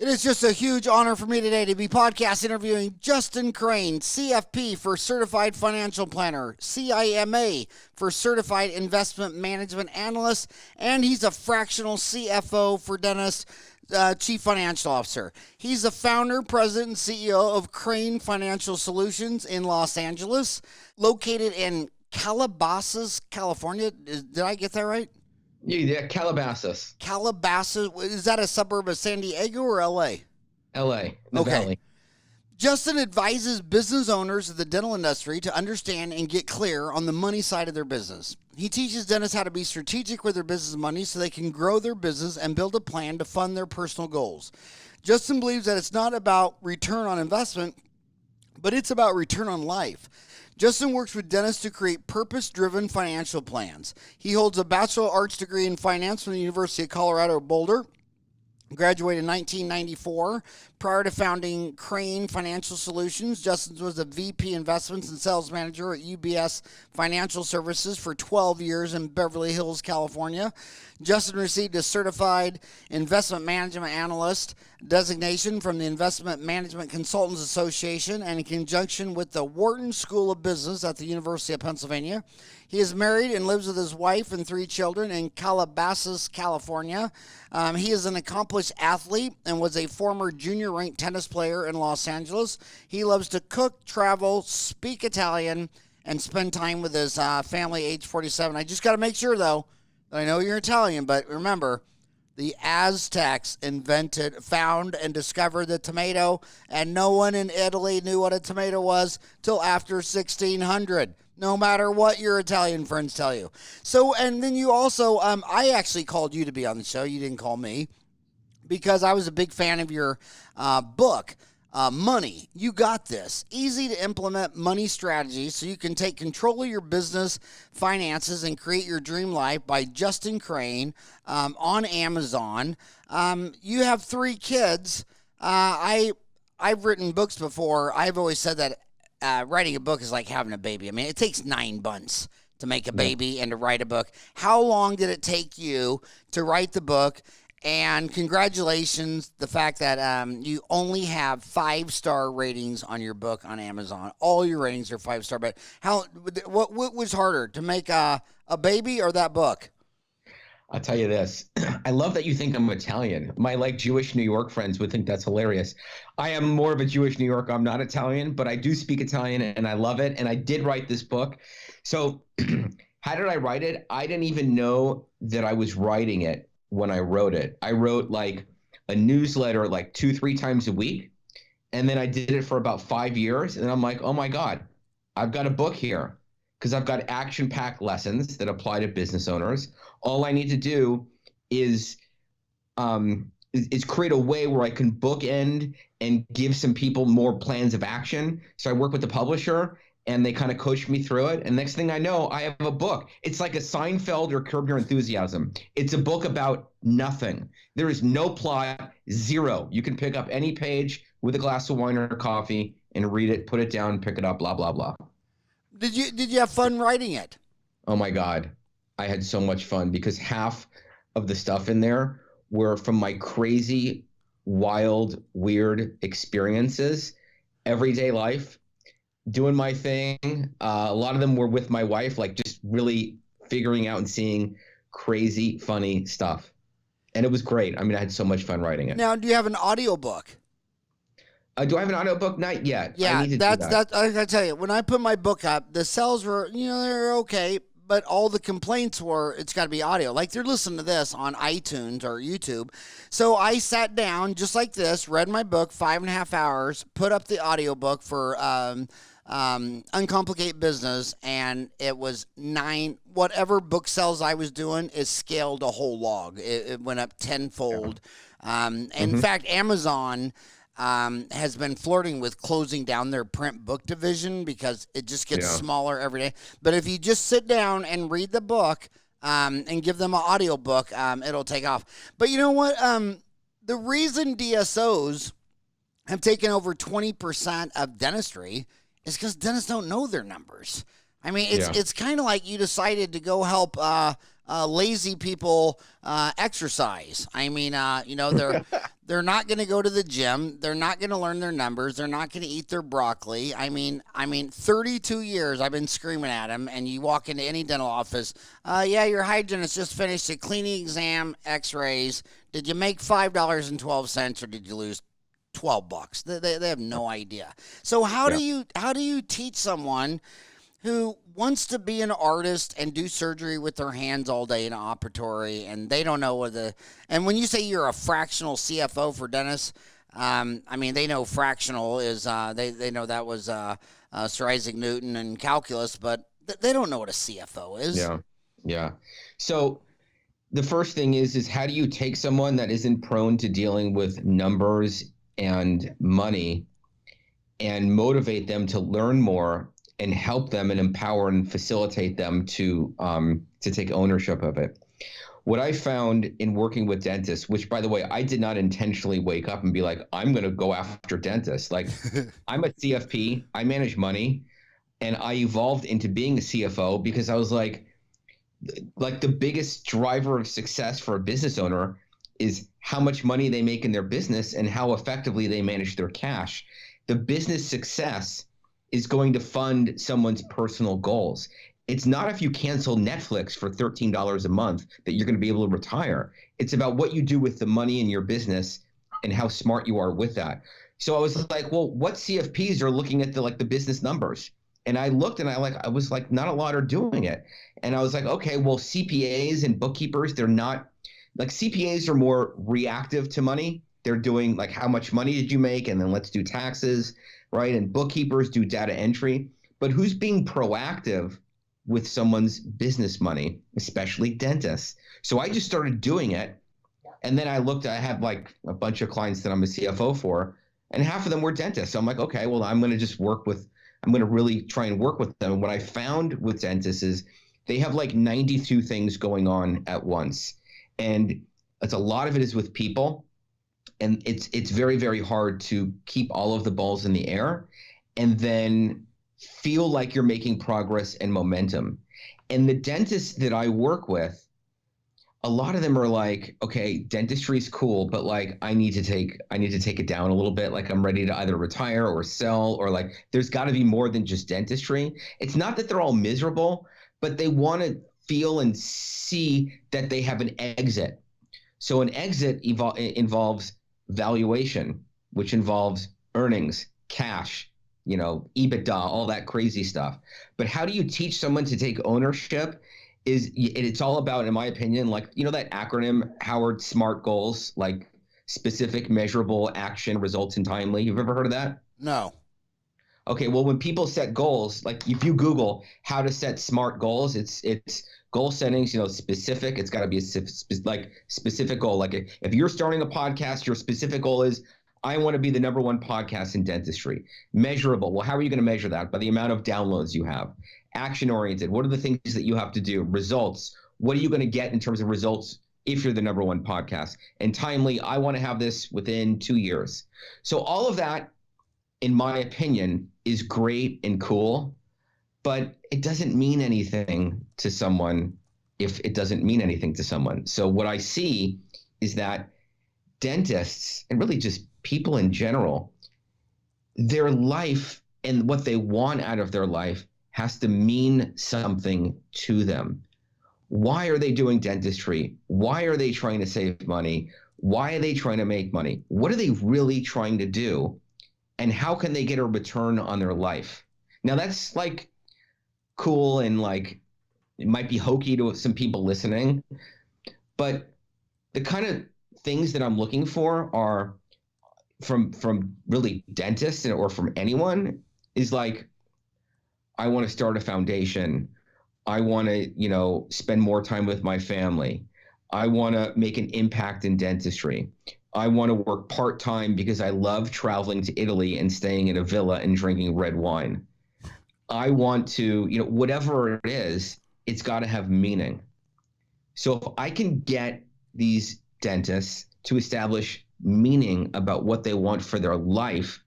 It is just a huge honor for me today to be podcast interviewing Justin Krane, CFP for Certified Financial Planner, CIMA for Certified Investment Management Analyst, and he's a fractional CFO for dentist, Chief Financial Officer. He's the founder, president, and CEO of Krane Financial Solutions in Los Angeles, located in Calabasas, California. Did I get that right? Yeah, Calabasas. Calabasas, is that a suburb of San Diego or LA? LA, the Valley. Justin advises business owners of the dental industry to understand and get clear on the money side of their business. He teaches dentists how to be strategic with their business money so they can grow their business and build a plan to fund their personal goals. Justin believes that it's not about return on investment, but it's about return on life. Justin works with dentists to create purpose-driven financial plans. He holds a Bachelor of Arts degree in finance from the University of Colorado Boulder. Graduated in 1994. Prior to founding Krane Financial Solutions, Justin was a VP Investments and Sales Manager at UBS Financial Services for 12 years in Beverly Hills, California. Justin received a Certified Investment Management Analyst designation from the Investment Management Consultants Association and in conjunction with the Wharton School of Business at the University of Pennsylvania. He is married and lives with his wife and 3 children in Calabasas, California. He is an accomplished athlete and was a former junior-ranked tennis player in Los Angeles. He loves to cook, travel, speak Italian, and spend time with his family, age 47. I just got to make sure, though, that I know you're Italian, but remember, the Aztecs found and discovered the tomato, and no one in Italy knew what a tomato was till after 1600. No matter what your Italian friends tell you. So, and then you also, I actually called you to be on the show. You didn't call me because I was a big fan of your book, Money. You Got This. Easy to implement money strategies so you can take control of your business finances and create your dream life by Justin Krane on Amazon. You have 3 kids. I've written books before. I've always said that writing a book is like having a baby. I mean, it takes 9 months to make a baby and to write a book. How long did it take you to write the book? And congratulations, the fact that you only have 5-star ratings on your book on Amazon. All your ratings are 5-star. But what was harder, to make a baby or that book? I'll tell you this. I love that you think I'm Italian. My Jewish New York friends would think that's hilarious. I am more of a Jewish New Yorker. I'm not Italian, but I do speak Italian and I love it. And I did write this book. So how did I write it? I didn't even know that I was writing it when I wrote it. I wrote like a newsletter like 2-3 times a week. And then I did it for about 5 years. And I'm like, oh my God, I've got a book here. Because I've got action-packed lessons that apply to business owners. All I need to do is create a way where I can bookend and give some people more plans of action. So I work with the publisher, and they kind of coach me through it. And next thing I know, I have a book. It's like a Seinfeld or Curb Your Enthusiasm. It's a book about nothing. There is no plot, 0. You can pick up any page with a glass of wine or coffee and read it, put it down, pick it up, blah, blah, blah. Did you have fun writing it? Oh my God. I had so much fun because half of the stuff in there were from my crazy, wild, weird experiences, everyday life, doing my thing. A lot of them were with my wife, like just really figuring out and seeing crazy, funny stuff. And it was great. I mean, I had so much fun writing it. Now, do you have an audiobook? Do I have an audiobook? Not yet. Yeah, I need to do that. I gotta tell you, when I put my book up, the sales were, they're okay, but all the complaints were, it's got to be audio. Like they're listening to this on iTunes or YouTube. So I sat down just like this, read my book, 5.5 hours, put up the audiobook for Uncomplicated Business, and it was 9. Whatever book sales I was doing is scaled a whole log. It went up tenfold. In fact, Amazon has been flirting with closing down their print book division because it just gets smaller every day. But if you just sit down and read the book and give them an audio book, it'll take off. But you know what? The reason DSOs have taken over 20% of dentistry is because dentists don't know their numbers. I mean, it's kind of like you decided to go help lazy people exercise. I mean, they're not going to go to the gym. They're not going to learn their numbers. They're not going to eat their broccoli. I mean, 32 years I've been screaming at them. And you walk into any dental office, yeah, your hygienist just finished a cleaning exam, X-rays. Did you make $5.12 or did you lose $12? They have no idea. So Yeah. how do you teach someone who wants to be an artist and do surgery with their hands all day in an operatory, and they don't know and when you say you're a fractional CFO for dentists, I mean, they know fractional is, they know that was Sir Isaac Newton and calculus, but they don't know what a CFO is. Yeah. Yeah. So the first thing is how do you take someone that isn't prone to dealing with numbers and money and motivate them to learn more and help them and empower and facilitate them to take ownership of it. What I found in working with dentists, which by the way, I did not intentionally wake up and be like, I'm going to go after dentists. Like I'm a CFP, I manage money, and I evolved into being a CFO because I was like the biggest driver of success for a business owner is how much money they make in their business and how effectively they manage their cash. The business success is going to fund someone's personal goals. It's not if you cancel Netflix for $13 a month that you're going to be able to retire. It's about what you do with the money in your business and how smart you are with that. So I was like, well, what CFPs are looking at the business numbers? And I looked and I was like, not a lot are doing it. And I was like, okay, well, CPAs and bookkeepers, they're not like CPAs are more reactive to money. They're doing like, how much money did you make? And then let's do taxes, right? And bookkeepers do data entry. But who's being proactive with someone's business money, especially dentists? So I just started doing it. And then I have like a bunch of clients that I'm a CFO for, and half of them were dentists. So I'm like, okay, well, I'm going to really try and work with them. And what I found with dentists is they have like 92 things going on at once. And a lot of it is with people. And it's very, very hard to keep all of the balls in the air and then feel like you're making progress and momentum. And the dentists that I work with, a lot of them are like, okay, dentistry is cool, but like I need to take it down a little bit. Like I'm ready to either retire or sell, or like there's got to be more than just dentistry. It's not that they're all miserable, but they want to feel and see that they have an exit. So an exit involves valuation, which involves earnings, cash, EBITDA, all that crazy stuff. But how do you teach someone to take ownership? It's all about, in my opinion, like, that acronym, Howard SMART goals, like specific, measurable, action, results, and timely. You've ever heard of that? No. Okay, well, when people set goals, like if you Google how to set SMART goals, it's goal settings, specific. It's got to be a specific goal. Like if you're starting a podcast, your specific goal is, I want to be the #1 podcast in dentistry. Measurable. Well, how are you going to measure that? By the amount of downloads you have. Action oriented. What are the things that you have to do? Results. What are you going to get in terms of results if you're the #1 podcast? And timely. I want to have this within 2 years. So all of that, in my opinion, is great and cool, but it doesn't mean anything to someone if it doesn't mean anything to someone. So what I see is that dentists, and really just people in general, their life and what they want out of their life has to mean something to them. Why are they doing dentistry? Why are they trying to save money? Why are they trying to make money? What are they really trying to do? And how can they get a return on their life? Now that's like cool and like it might be hokey to some people listening, but the kind of things that I'm looking for are from really dentists or from anyone is like, I want to start a foundation. I want to, spend more time with my family. I want to make an impact in dentistry. I want to work part-time because I love traveling to Italy and staying in a villa and drinking red wine. I want to, whatever it is, it's got to have meaning. So if I can get these dentists to establish meaning about what they want for their life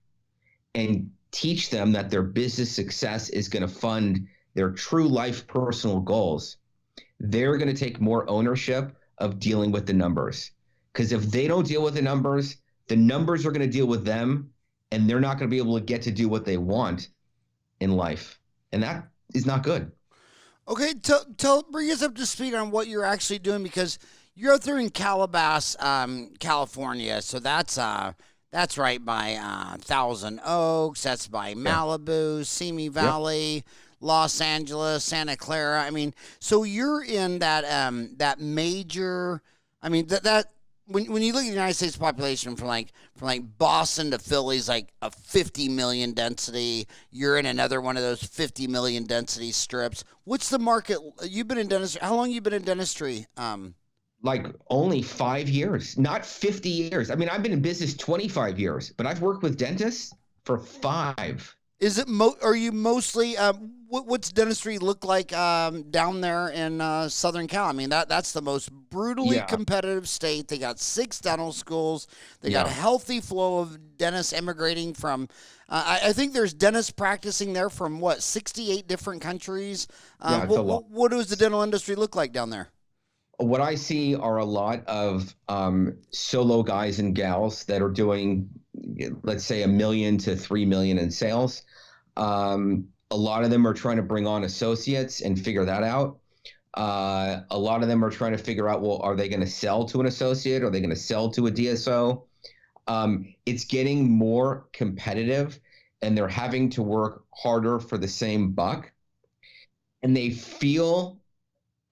and teach them that their business success is going to fund their true life personal goals, they're going to take more ownership of dealing with the numbers. Because if they don't deal with the numbers are going to deal with them, and they're not going to be able to get to do what they want in life. And that is not good. Okay, bring us up to speed on what you're actually doing, because you're out there in Calabasas, California. So that's right by Thousand Oaks. That's by Malibu, Simi Valley, Los Angeles, Santa Clara. I mean, so you're in that major. I mean that when you look at the United States population from like Boston to Philly's like a 50 million density. You're in another one of those 50 million density strips. What's the market? You've been in dentistry. How long you been in dentistry? Like only 5 years, not 50 years. I mean, I've been in business 25 years, but I've worked with dentists for 5. Is it are you mostly what's dentistry look like down there in Southern Cal? I mean that's the most brutally competitive state. They got 6 dental schools. They got a healthy flow of dentists immigrating from. I think there's dentists practicing there from 68 different countries. It's a lot. What does the dental industry look like down there? What I see are a lot of solo guys and gals that are doing, let's say, $1 million to $3 million in sales. A lot of them are trying to bring on associates and figure that out. A lot of them are trying to figure out, well, are they going to sell to an associate? Are they going to sell to a DSO? It's getting more competitive, and they're having to work harder for the same buck. And they feel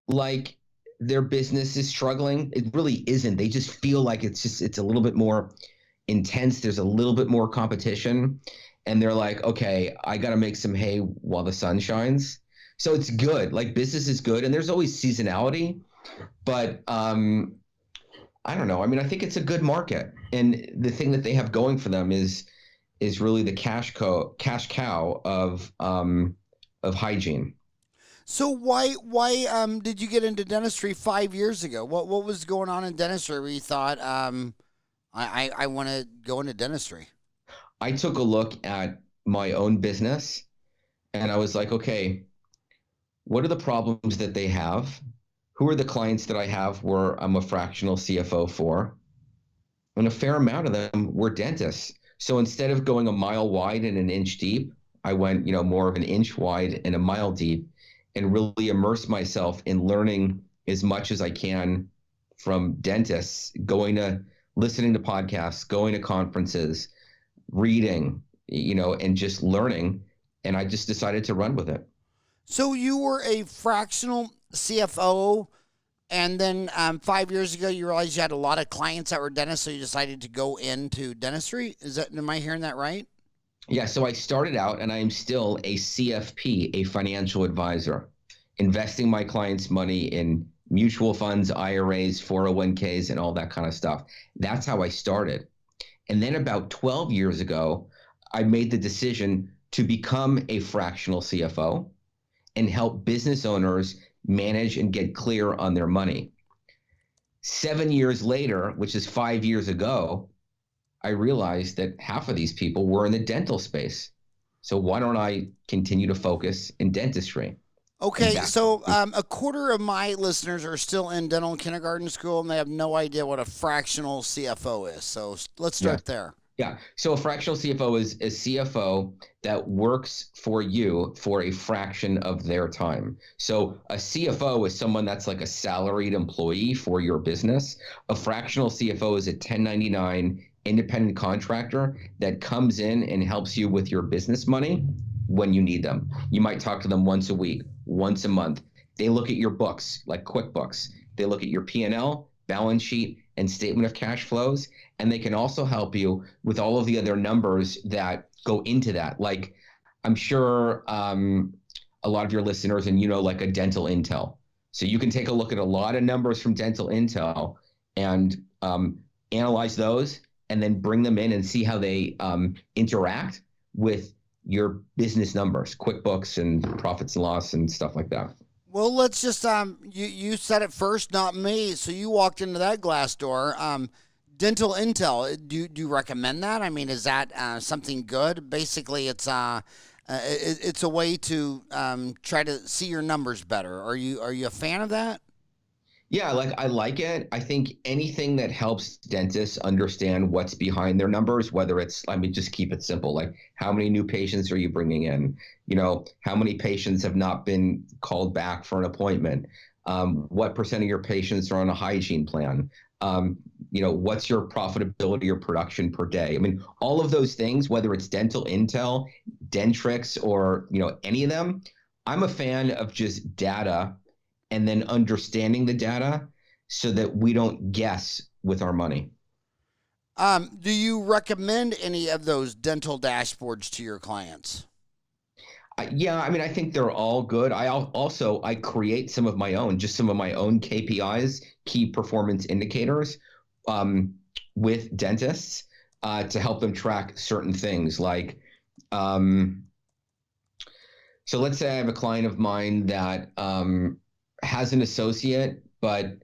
like their business is struggling. It really isn't. They just feel like it's a little bit more intense. There's a little bit more competition, and they're like, okay, I got to make some hay while the sun shines. So it's good. Like, business is good, and there's always seasonality, but I don't know. I mean, I think it's a good market, and the thing that they have going for them is really the cash cow of hygiene. So why did you get into dentistry 5 years ago? What was going on in dentistry where you thought I want to go into dentistry? I took a look at my own business, and I was like, okay, what are the problems that they have? Who are the clients that I have where I'm a fractional CFO for? And a fair amount of them were dentists. So instead of going a mile wide and an inch deep, I went, more of an inch wide and a mile deep, and really immerse myself in learning as much as I can from dentists, listening to podcasts, going to conferences, reading, and just learning. And I just decided to run with it. So you were a fractional CFO, and then 5 years ago you realized you had a lot of clients that were dentists, so you decided to go into dentistry. Am I hearing that right? Yeah, so I started out, and I am still a CFP, a financial advisor, investing my clients' money in mutual funds, IRAs, 401ks, and all that kind of stuff. That's how I started. And then about 12 years ago, I made the decision to become a fractional CFO and help business owners manage and get clear on their money. 7 years later, which is 5 years ago, I realized that half of these people were in the dental space. So why don't I continue to focus in dentistry? Okay, so a quarter of my listeners are still in dental kindergarten school, and they have no idea what a fractional CFO is. So let's start there. Yeah. So a fractional CFO is a CFO that works for you for a fraction of their time. So a CFO is someone that's like a salaried employee for your business. A fractional CFO is a 1099 independent contractor that comes in and helps you with your business money when you need them. You might talk to them once a week, once a month. They look at your books, like QuickBooks. They look at your P&L, balance sheet, and statement of cash flows. And they can also help you with all of the other numbers that go into that. Like, I'm sure a lot of your listeners, and like a dental intel. So you can take a look at a lot of numbers from dental intel and analyze those, and then bring them in and see how they interact with your business numbers, QuickBooks and profits and loss and stuff like that. Well, let's just you said it first, not me. So you walked into that glass door. Dental Intel. Do you recommend that? I mean, is that something good? Basically, it's It's a way to try to see your numbers better. Are you a fan of that? Yeah, I like it. I think anything that helps dentists understand what's behind their numbers, whether it's, I mean, just keep it simple, like how many new patients are you bringing in? How many patients have not been called back for an appointment? What percent of your patients are on a hygiene plan? What's your profitability or production per day? I mean, all of those things, whether it's dental intel, Dentrix, or any of them, I'm a fan of just data and then understanding the data so that we don't guess with our money. Do you recommend any of those dental dashboards to your clients? Yeah, I mean, I think they're all good. I create some of my own, just some of my own KPIs, key performance indicators, um, with dentists to help them track certain things. Um, so let's say I have a client of mine that has an associate, but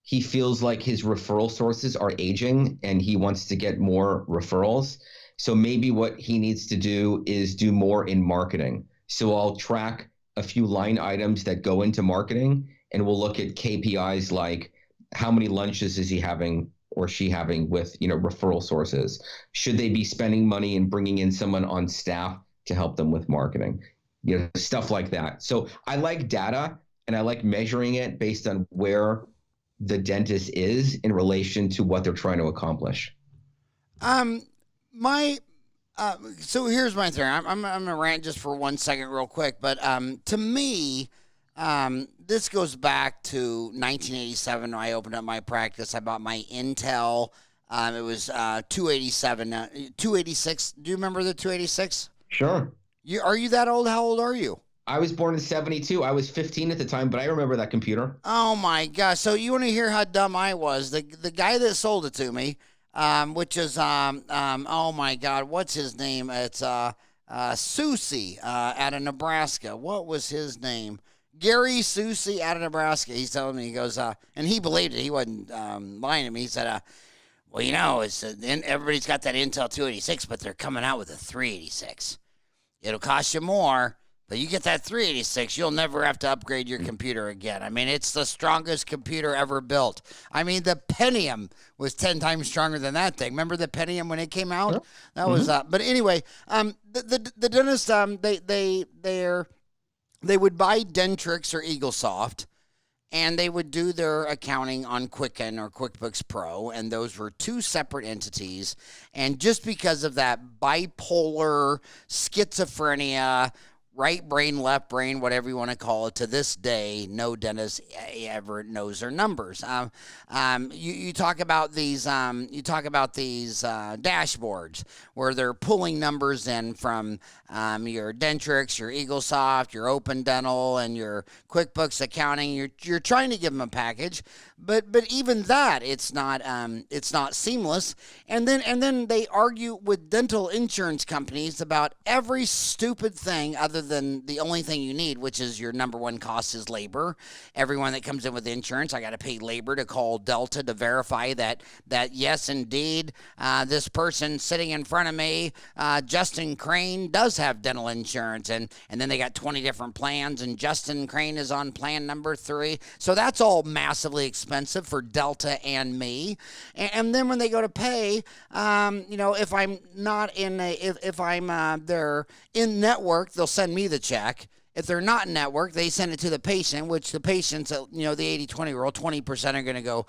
he feels like his referral sources are aging and he wants to get more referrals. So maybe what he needs to do is do more in marketing. So I'll track a few line items that go into marketing, and we'll look at KPIs like how many lunches is he having or she having with referral sources. Should they be spending money and bringing in someone on staff to help them with marketing? Stuff like that. So I like data, and I like measuring it based on where the dentist is in relation to what they're trying to accomplish. Um, my so here's my thing. I'm gonna rant just for 1 second, real quick. But to me, this goes back to 1987 when I opened up my practice. I bought my Intel. It was 287, 286. Do you remember the 286? Sure. Are you that old? How old are you? I was born in 72. I was 15 at the time, but I remember that computer. Oh my gosh! So you want to hear how dumb I was? The guy that sold it to me, which is oh my God, what's his name? It's Susie out of Nebraska. What was his name? Gary Susie out of Nebraska. He's telling me, he goes, and he believed it. He wasn't lying to me. He said, well, it's everybody's got that Intel 286, but they're coming out with a 386. It'll cost you more. But you get that 386, you'll never have to upgrade your computer again. I mean, it's the strongest computer ever built. I mean, the Pentium was 10 times stronger than that thing. Remember the Pentium when it came out? Yep. That was but anyway, the dentist they would buy Dentrix or EagleSoft, and they would do their accounting on Quicken or QuickBooks Pro, and those were two separate entities. And just because of that bipolar schizophrenia, right brain, left brain, whatever you want to call it, to this day, no dentist ever knows their numbers. You talk about these dashboards where they're pulling numbers in from your Dentrix, your EagleSoft, your Open Dental, and your QuickBooks accounting. You're trying to give them a package, but even that, it's not seamless. And then they argue with dental insurance companies about every stupid thing other than the only thing you need, which is your number one cost is labor. Everyone that comes in with insurance, I got to pay labor to call Delta to verify that yes, indeed, this person sitting in front of me, Justin Krane, does have dental insurance. And then they got 20 different plans, and Justin Krane is on plan number 3. So that's all massively expensive for Delta and me. And then when they go to pay, if I'm not if I'm they're in network, they'll send me the check. If they're not in network, they send it to the patient, which the patients, the 80-20 rule, 20% are going to go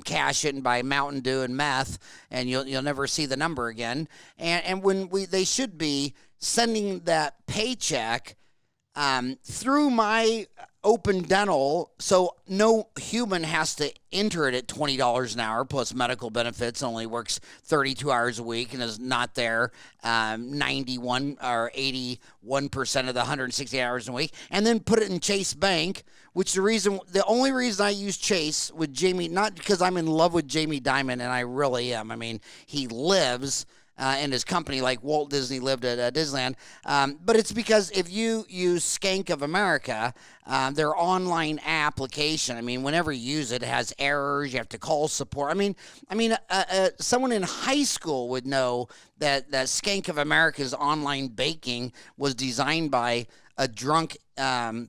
cash it and buy Mountain Dew and meth, and you'll never see the number again. And when they should be sending that paycheck through my Open Dental, so no human has to enter it at $20 an hour plus medical benefits, only works 32 hours a week and is not there 91 or 81% of the 160 hours a week, and then put it in Chase Bank, which the only reason I use Chase with Jamie, not because I'm in love with Jamie Dimon, and I really am. I mean, he lives in his company, like Walt Disney lived at Disneyland. But it's because if you use Skank of America, their online application, I mean, whenever you use it, it has errors. You have to call support. Someone in high school would know that Skank of America's online banking was designed by a drunk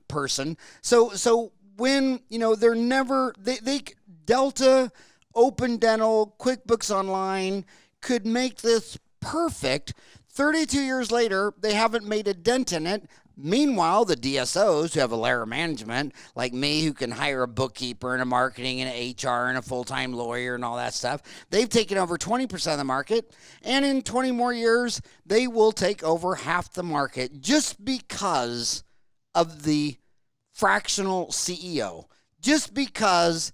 person. So when, they're never, they Delta, Open Dental, QuickBooks Online could make this perfect. 32 years later, they haven't made a dent in it. Meanwhile, the DSOs who have a layer of management, like me, who can hire a bookkeeper and a marketing and an HR and a full-time lawyer and all that stuff, they've taken over 20% of the market. And in 20 more years, they will take over half the market just because of the fractional CEO. Just because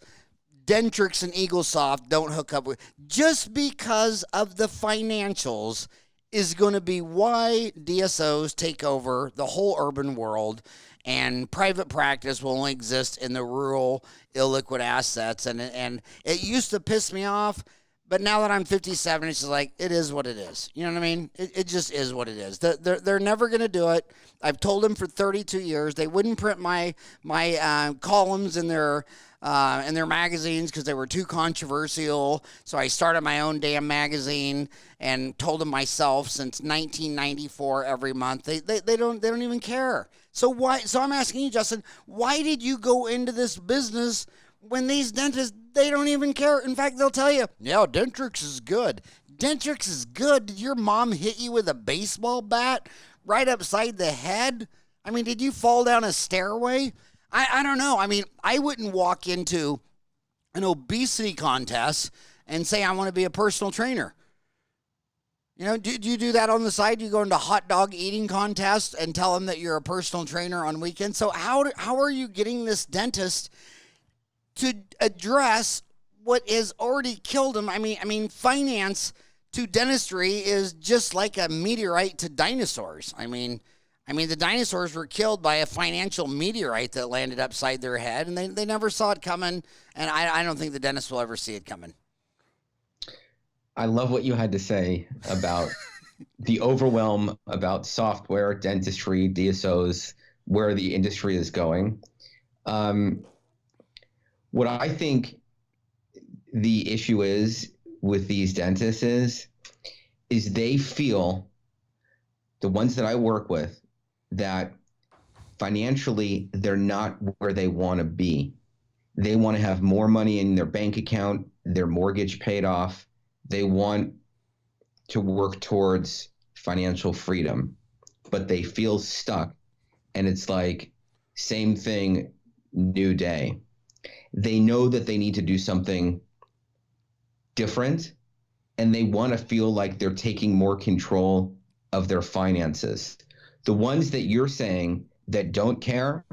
Dentrix and Eaglesoft don't hook up with, just because of the financials is going to be why DSOs take over the whole urban world, and private practice will only exist in the rural illiquid assets. And it used to piss me off, but now that I'm 57, it's just like, it is what it is. You know what I mean? It just is what it is. They're never going to do it. I've told them for 32 years they wouldn't print my columns in their magazines because they were too controversial. So I started my own damn magazine and told them myself since 1994 every month. They don't even care. So why? So I'm asking you, Justin, why did you go into this business when these dentists, they don't even care? In fact, they'll tell you, yeah, Dentrix is good. Dentrix is good. Did your mom hit you with a baseball bat right upside the head? I mean, did you fall down a stairway? I don't know. I mean, I wouldn't walk into an obesity contest and say I want to be a personal trainer. You know, do you do that on the side? You go into hot dog eating contests and tell them that you're a personal trainer on weekends? So how are you getting this dentist to address what has already killed him? I mean, finance to dentistry is just like a meteorite to dinosaurs. I mean, the dinosaurs were killed by a financial meteorite that landed upside their head, and they never saw it coming, and I don't think the dentist will ever see it coming. I love what you had to say about the overwhelm about software, dentistry, DSOs, where the industry is going. What I think the issue is with these dentists is they feel, the ones that I work with, that financially they're not where they want to be. They want to have more money in their bank account, their mortgage paid off. They want to work towards financial freedom, but they feel stuck. And it's like, same thing, new day. They know that they need to do something different, and they want to feel like they're taking more control of their finances. The ones that you're saying that don't care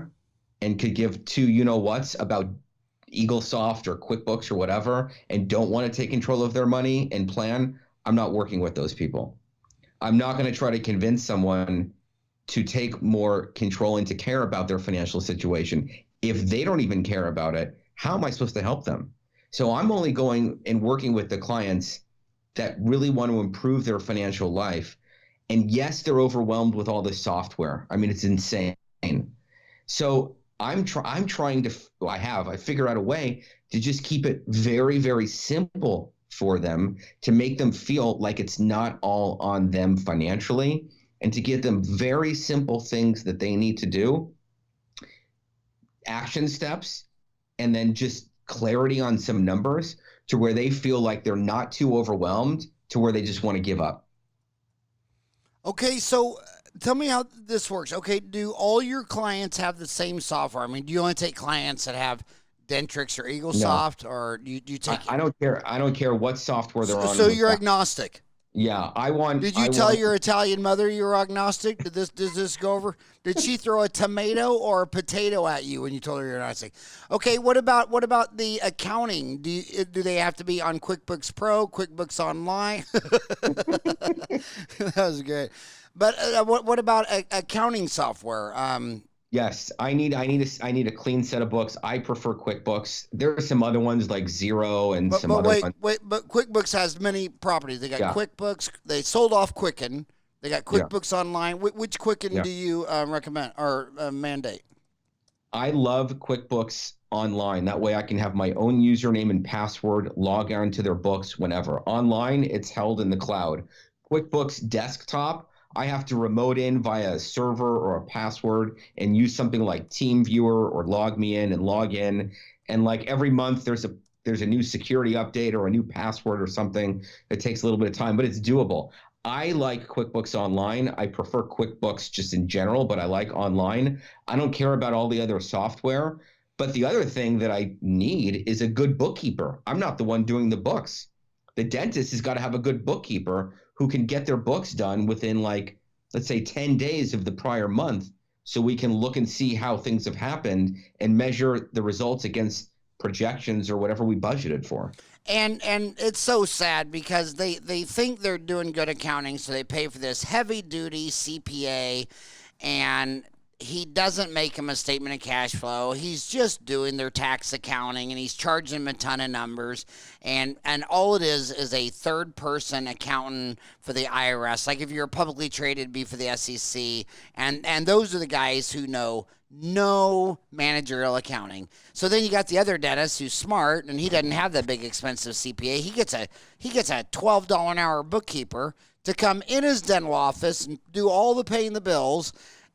and could give two you-know-whats about Eaglesoft or QuickBooks or whatever and don't want to take control of their money and plan, I'm not working with those people. I'm not going to try to convince someone to take more control and to care about their financial situation. If they don't even care about it, how am I supposed to help them? So I'm only going and working with the clients that really want to improve their financial life. And yes, they're overwhelmed with all this software. I mean, it's insane. So I figure out a way to just keep it very, very simple for them, to make them feel like it's not all on them financially, and to give them very simple things that they need to do, action steps, and then just clarity on some numbers to where they feel like they're not too overwhelmed to where they just want to give up. Okay, so tell me how this works. Okay, do all your clients have the same software? I mean, do you only take clients that have Dentrix or Eaglesoft, or do you take? I don't care. I don't care what software they're on. So you're agnostic. Yeah, Did you tell your Italian mother you were agnostic? Did this go over? Did she throw a tomato or a potato at you when you told her you're agnostic? Okay, what about the accounting? Do they have to be on QuickBooks Pro, QuickBooks Online? That was great. But what about accounting software? Yes, I need a clean set of books. I prefer QuickBooks. There are some other ones like Zero and But some but other wait ones. wait but QuickBooks has many properties. They got Yeah, QuickBooks. They sold off Quicken. They got yeah, QuickBooks Online. Which Quicken yeah. do you recommend or mandate? I love QuickBooks Online. That way I can have my own username and password, log on to their books whenever. Online, it's held in the cloud. QuickBooks Desktop, I have to remote in via a server or a password and use something like TeamViewer or log me in and log in. And like every month there's a new security update or a new password or something. It takes a little bit of time, but it's doable. I like QuickBooks Online. I prefer QuickBooks just in general, but I like online. I don't care about all the other software. But the other thing that I need is a good bookkeeper. I'm not the one doing the books. The dentist has got to have a good bookkeeper who can get their books done within, like, let's say 10 days of the prior month, so we can look and see how things have happened and measure the results against projections or whatever we budgeted for. And it's so sad because they think they're doing good accounting, so they pay for this heavy duty CPA, and he doesn't make him a statement of cash flow. He's just doing their tax accounting, and he's charging them a ton of numbers, and all it is a third person accountant for the IRS. Like if you're publicly traded, it'd be for the SEC, and those are the guys who know no managerial accounting. So then you got the other dentist who's smart and he doesn't have that big expensive CPA. He gets a $12 an hour bookkeeper to come in his dental office and do all the paying the bills.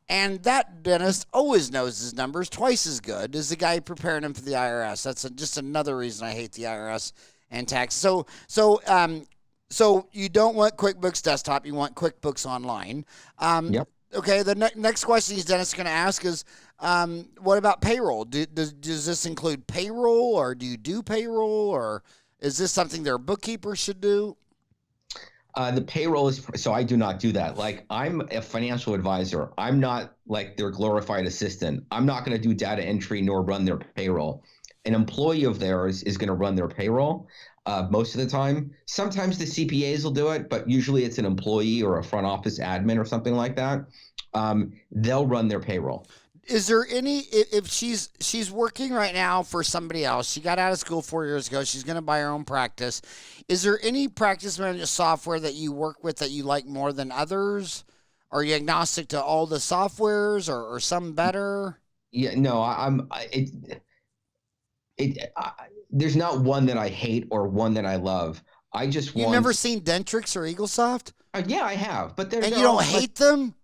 And that dentist always knows his numbers twice as good as the guy preparing him for the IRS. That's just another reason I hate the IRS and tax. So you don't want QuickBooks Desktop. You want QuickBooks Online. Yep. Okay, the next question these dentists are going to ask is, what about payroll? Does this include payroll, or do you do payroll, or is this something their bookkeeper should do? The payroll is so I do not do that. Like I'm a financial advisor. I'm not like their glorified assistant. I'm not going to do data entry nor run their payroll. An employee of theirs is going to run their payroll most of the time. Sometimes the CPAs will do it, but usually it's an employee or a front office admin or something like that. They'll run their payroll. Is there any, if she's working right now for somebody else, she got out of school 4 years ago, she's going to buy her own practice. Is there any practice management software that you work with that you like more than others? Are you agnostic to all the softwares, or some better? Yeah, no, there's not one that I hate or one that I love. I just You've never want, seen Dentrix or EagleSoft? yeah, I have, but And they're you don't all like, hate them?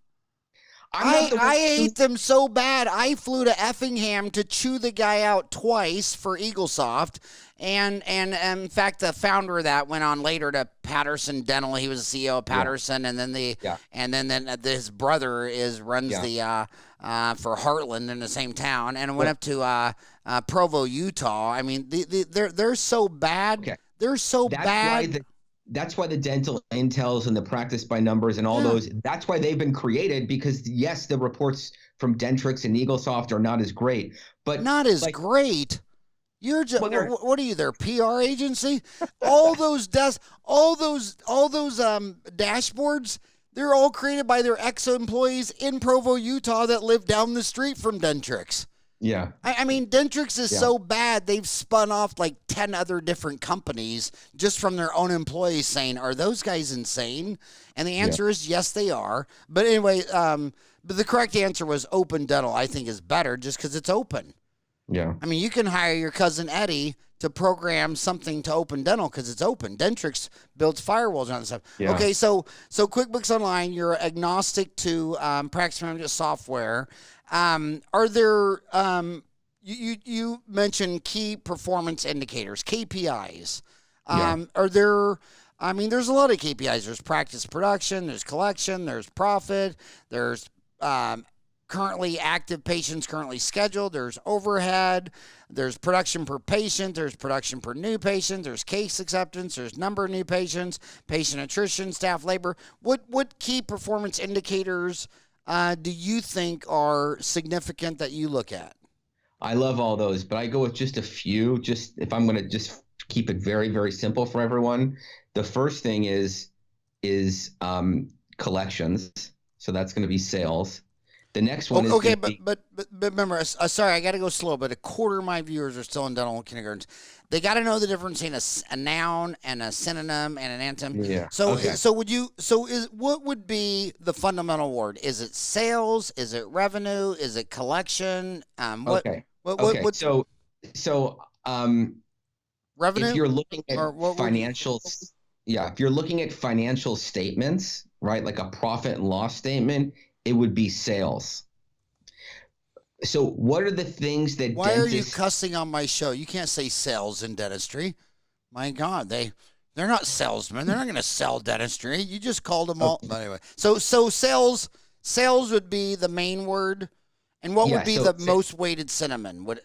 I'm I not the I one hate them so bad. I flew to Effingham to chew the guy out twice for EagleSoft, and in fact, the founder of that went on later to Patterson Dental. He was the CEO of yeah, Patterson, and then yeah, his brother runs yeah. the for Heartland in the same town, and went Well, up to Provo, Utah. I mean, they're so bad. okay. They're so That's why bad. the dental intels and the practice by numbers and all Yeah, those, that's why they've been created, because yes, the reports from Dentrix and EagleSoft are not as great, but not as like, great. You're just well, they're what are you, their PR agency? All those all those dashboards, they're all created by their ex-employees in Provo, Utah that live down the street from Dentrix. yeah, I mean, Dentrix is yeah, so bad they've spun off like 10 other different companies just from their own employees saying, are those guys insane? And the yeah, answer is yes, they are. But anyway, but the correct answer was Open Dental, I think, is better just because it's open. yeah, I mean, you can hire your cousin Eddie to program something to Open Dental because it's open. Dentrix builds firewalls and stuff. yeah. Okay, so QuickBooks Online, you're agnostic to practice management software. Are there you mentioned key performance indicators, KPIs? Yeah. Are there? I mean, there's a lot of KPIs. There's practice production, there's collection, there's profit, there's currently active patients currently scheduled, there's overhead, there's production per patient, there's production per new patient, there's case acceptance, there's number of new patients, patient attrition, staff labor. What key performance indicators do you think are significant that you look at? I love all those, but I go with just a few, just if I'm going to just keep it very, very simple for everyone. The first thing is collections. So that's going to be sales. The next one is Okay, going to be, but remember, sorry, I got to go slow. But a quarter of my viewers are still in dental kindergartens. They got to know the difference between a noun and a synonym and an antonym. yeah. So, Okay. what would be the fundamental word? Is it sales? Is it revenue? Is it collection? Okay. Okay. What's So if revenue you're looking at or what would you? yeah, if you're looking at financial statements, right, like a profit and loss statement, it would be sales. So what are the things that Why are you dentists, cussing on my show? You can't say sales in dentistry. My God, they're not salesmen. They're not going to sell dentistry. You just called them all. okay, But anyway, so sales would be the main word, and what would yeah, be so the most weighted synonym? Would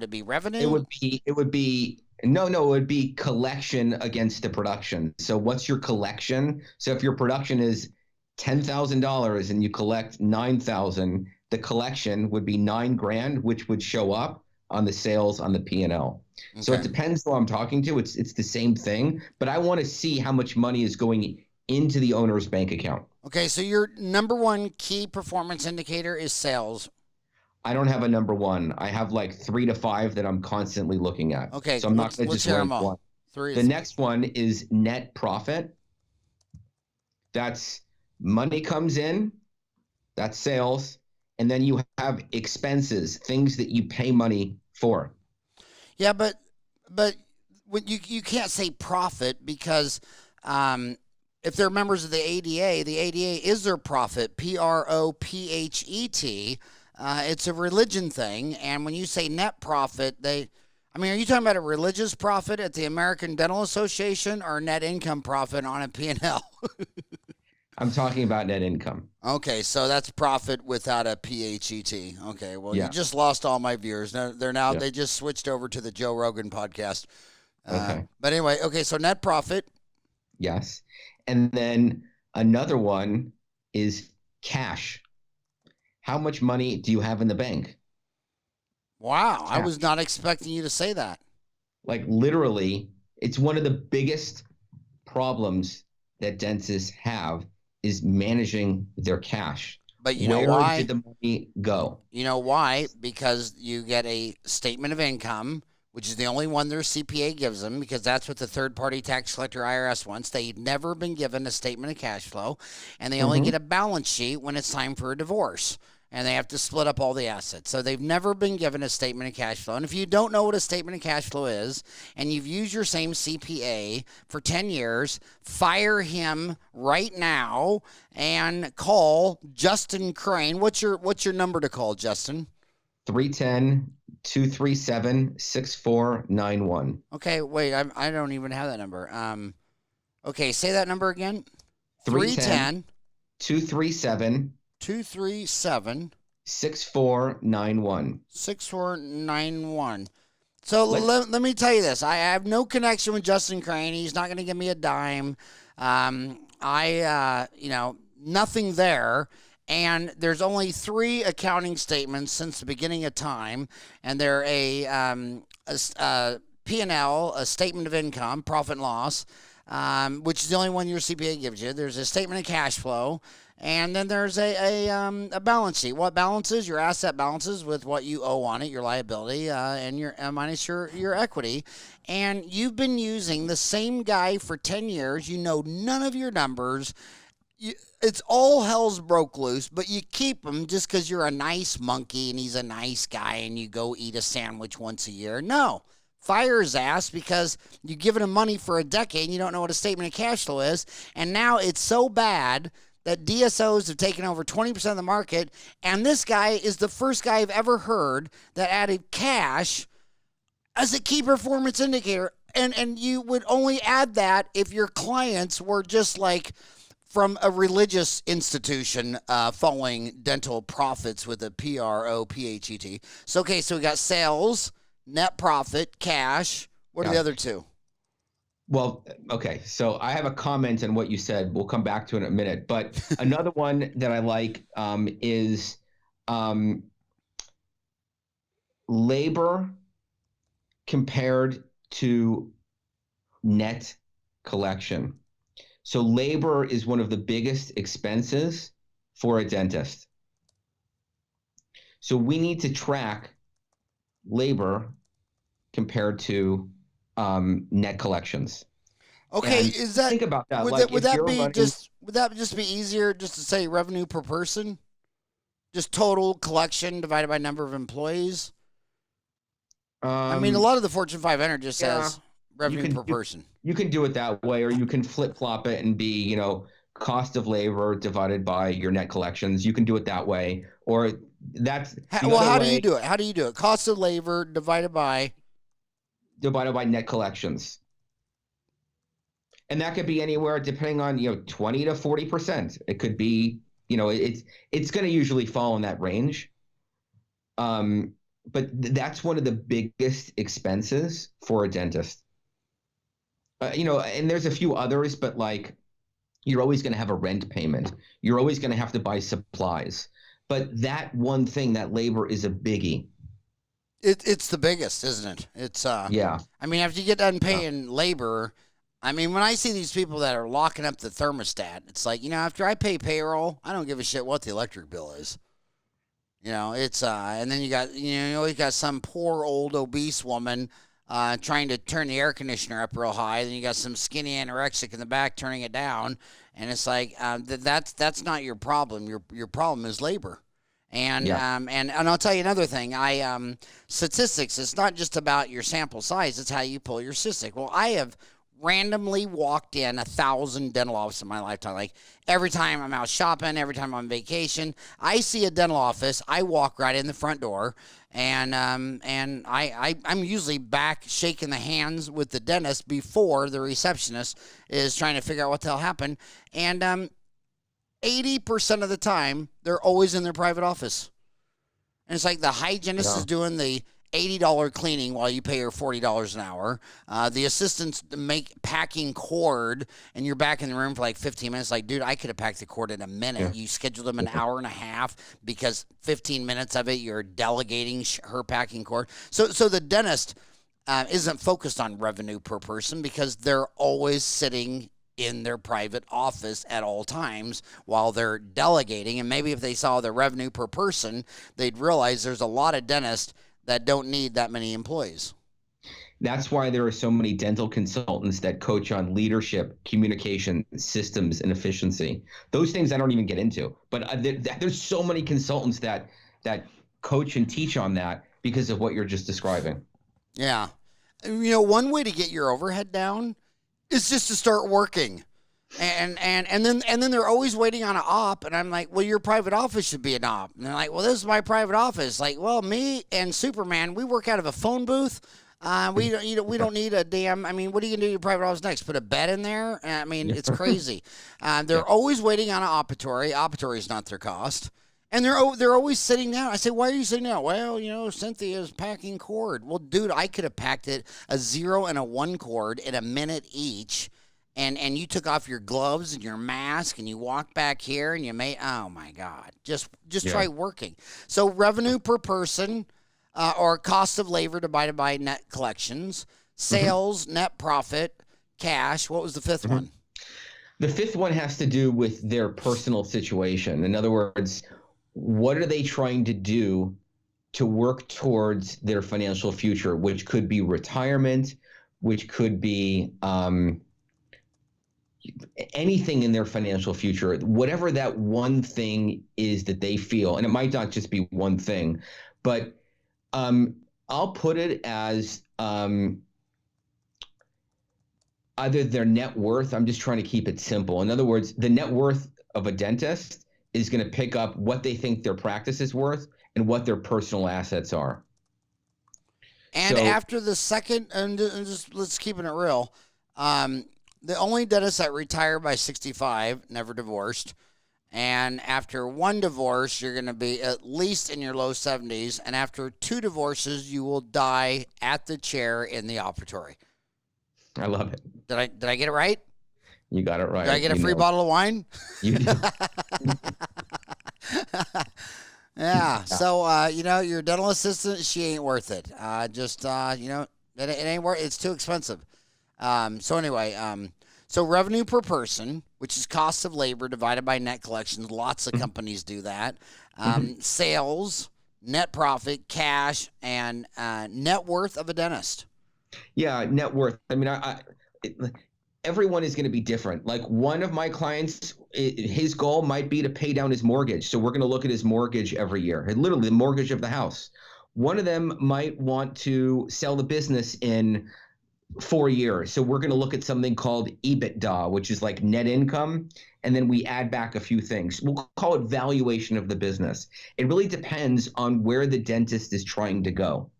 it be it revenue? would be it would be no, it would be collection against the production. So what's your collection? So if your production is $10,000 and you collect 9,000, the collection would be 9 grand, which would show up on the sales on the P&L. So it Okay. depends who I'm talking to. It's the same thing, but I want to see how much money is going into the owner's bank account. Okay. So your number one key performance indicator is sales. I don't have a number one. I have like 3 to 5 that I'm constantly looking at. Okay. So I'm not going to Let's just hear them rank all. one. Three. The next one is net profit. That's money comes in, that's sales. And then you have expenses, things that you pay money for. Yeah, but when you can't say profit because if they're members of the ADA is their profit. PROPHET. It's a religion thing, and when you say net profit, I mean, are you talking about a religious profit at the American Dental Association or net income profit on a P&L? I'm talking about net income. Okay, so that's profit without a PHET. Okay, well, you Yeah. just lost all my viewers. They're now Yeah. they just switched over to the Joe Rogan podcast. Okay. But anyway, okay, so net profit. Yes. And then another one is cash. How much money do you have in the bank? Wow, I was Cash. not expecting you to say that. Like literally, it's one of the biggest problems that dentists have is managing their cash. But you know Where did why? the money go? You know why? Because you get a statement of income, which is the only one their CPA gives them, because that's what the third-party tax collector IRS wants. They've never been given a statement of cash flow, and they only Mm-hmm. get a balance sheet when it's time for a divorce. And they have to split up all the assets. So they've never been given a statement of cash flow. And if you don't know what a statement of cash flow is, and you've used your same CPA for 10 years, fire him right now and call Justin Krane. What's your number to call, Justin? 310-237-6491. Okay, wait, I don't even have that number. Okay, say that number again. 310 310 237 237 6491. 6491. So Let's let me tell you this. I have no connection with Justin Crane. He's not going to give me a dime. Nothing there. And there's only 3 accounting statements since the beginning of time, and they're a P&L, a statement of income, profit and loss, which is the only one your CPA gives you. There's a statement of cash flow, and then there's a balance sheet. What balances? Your asset balances with what you owe on it, your liability, and your minus your equity. And you've been using the same guy for 10 years. You know none of your numbers. It's all hell's broke loose, but you keep him just because you're a nice monkey and he's a nice guy and you go eat a sandwich once a year. No. Fire his ass because you've given him money for a decade and you don't know what a statement of cash flow is. And now it's so bad that DSOs have taken over 20% of the market. And this guy is the first guy I've ever heard that added cash as a key performance indicator. And you would only add that if your clients were just like from a religious institution following dental profits with a PROPHET. So, okay, so we got sales, net profit, cash. What are the other 2? Well, okay. So I have a comment on what you said. We'll come back to it in a minute. But another one that I like is labor compared to net collection. So labor is one of the biggest expenses for a dentist. So we need to track labor compared to net collections. Okay, And is that think about that. would Like if you're running, would that just be easier just to say revenue per person? Just total collection divided by number of employees? I mean, a um, lot of the Fortune 500 just yeah, says you revenue can per person. you can do it that way, or you can flip flop it and be, cost of labor divided by your net collections. You can do it that way, or that's the Well, other how do you way, do it? How do you do it? Cost of labor divided by. divided by net collections. And that could be anywhere depending on, 20 to 40%. It could be, it's going to usually fall in that range. Um, but that's one of the biggest expenses for a dentist. And there's a few others, but like you're always going to have a rent payment. You're always going to have to buy supplies. But that one thing, that labor is a biggie. It's the biggest, isn't it? Yeah. I mean, after you get done Yeah. paying labor, I mean, when I see these people that are locking up the thermostat, it's like, after I pay payroll, I don't give a shit what the electric bill is. It's and then you got some poor old obese woman trying to turn the air conditioner up real high. Then you got some skinny anorexic in the back turning it down, and it's like that's not your problem. Your problem is labor. And Yeah. and I'll tell you another thing. Statistics. It's not just about your sample size. It's how you pull your statistic. Well, I have randomly walked in 1,000 dental offices in my lifetime. Like every time I'm out shopping, every time I'm on vacation, I see a dental office. I walk right in the front door, and I'm usually back shaking the hands with the dentist before the receptionist is trying to figure out what the hell happened. And 80% of the time, they're always in their private office. And it's like the hygienist Yeah. is doing the $80 cleaning while you pay her $40 an hour. The assistants make packing cord, and you're back in the room for like 15 minutes. Like, dude, I could have packed the cord in a minute. Yeah. You scheduled them an hour and a half because 15 minutes of it you're delegating her packing cord. So the dentist isn't focused on revenue per person because they're always sitting in their private office at all times while they're delegating. And maybe if they saw the revenue per person, they'd realize there's a lot of dentists that don't need that many employees. That's why there are so many dental consultants that coach on leadership, communication, systems, and efficiency. Those things I don't even get into, but there's so many consultants that coach and teach on that because of what you're just describing. Yeah. One way to get your overhead down is just to start working. And then they're always waiting on an op, and I'm like, well, your private office should be an op. And they're like, well, this is my private office. Like, well, me and Superman, we work out of a phone booth. We don't need a damn. I mean, what are you gonna do in your private office next? Put a bed in there? I mean, it's crazy. They're always waiting on an operatory. Operatory is not their cost. And they're always sitting down. I say, why are you sitting down? Well, Cynthia's packing cord. Well, dude, I could have packed it a 0 and a 1 cord in a minute each. And you took off your gloves and your mask and you walked back here and you made, oh my God, just try working. So revenue per person or cost of labor divided by net collections, sales, net profit, cash. What was the fifth one? The fifth one has to do with their personal situation. In other words, what are they trying to do to work towards their financial future, which could be retirement, which could be anything in their financial future, whatever that one thing is that they feel, and it might not just be one thing, but I'll put it as either their net worth. I'm just trying to keep it simple. In other words, the net worth of a dentist is going to pick up what they think their practice is worth and what their personal assets are. And after the second, and just let's keep it real, the only dentist that retired by 65 never divorced. And after one divorce, you're going to be at least in your low 70s. And after 2 divorces, you will die at the chair in the operatory. I love it. Did I get it right? You got it right. Did I get a free bottle of wine? You did. Yeah. So, your dental assistant, she ain't worth it. It ain't worth. It's too expensive. So revenue per person, which is cost of labor divided by net collections. Lots of companies do that. Sales net profit, cash, and net worth of a dentist? Yeah, net worth. I mean, everyone is going to be different. Like one of my clients, his goal might be to pay down his mortgage. So we're going to look at his mortgage every year, and literally the mortgage of the house. One of them might want to sell the business in 4 years. So we're going to look at something called EBITDA, which is like net income. And then we add back a few things. We'll call it valuation of the business. It really depends on where the dentist is trying to go.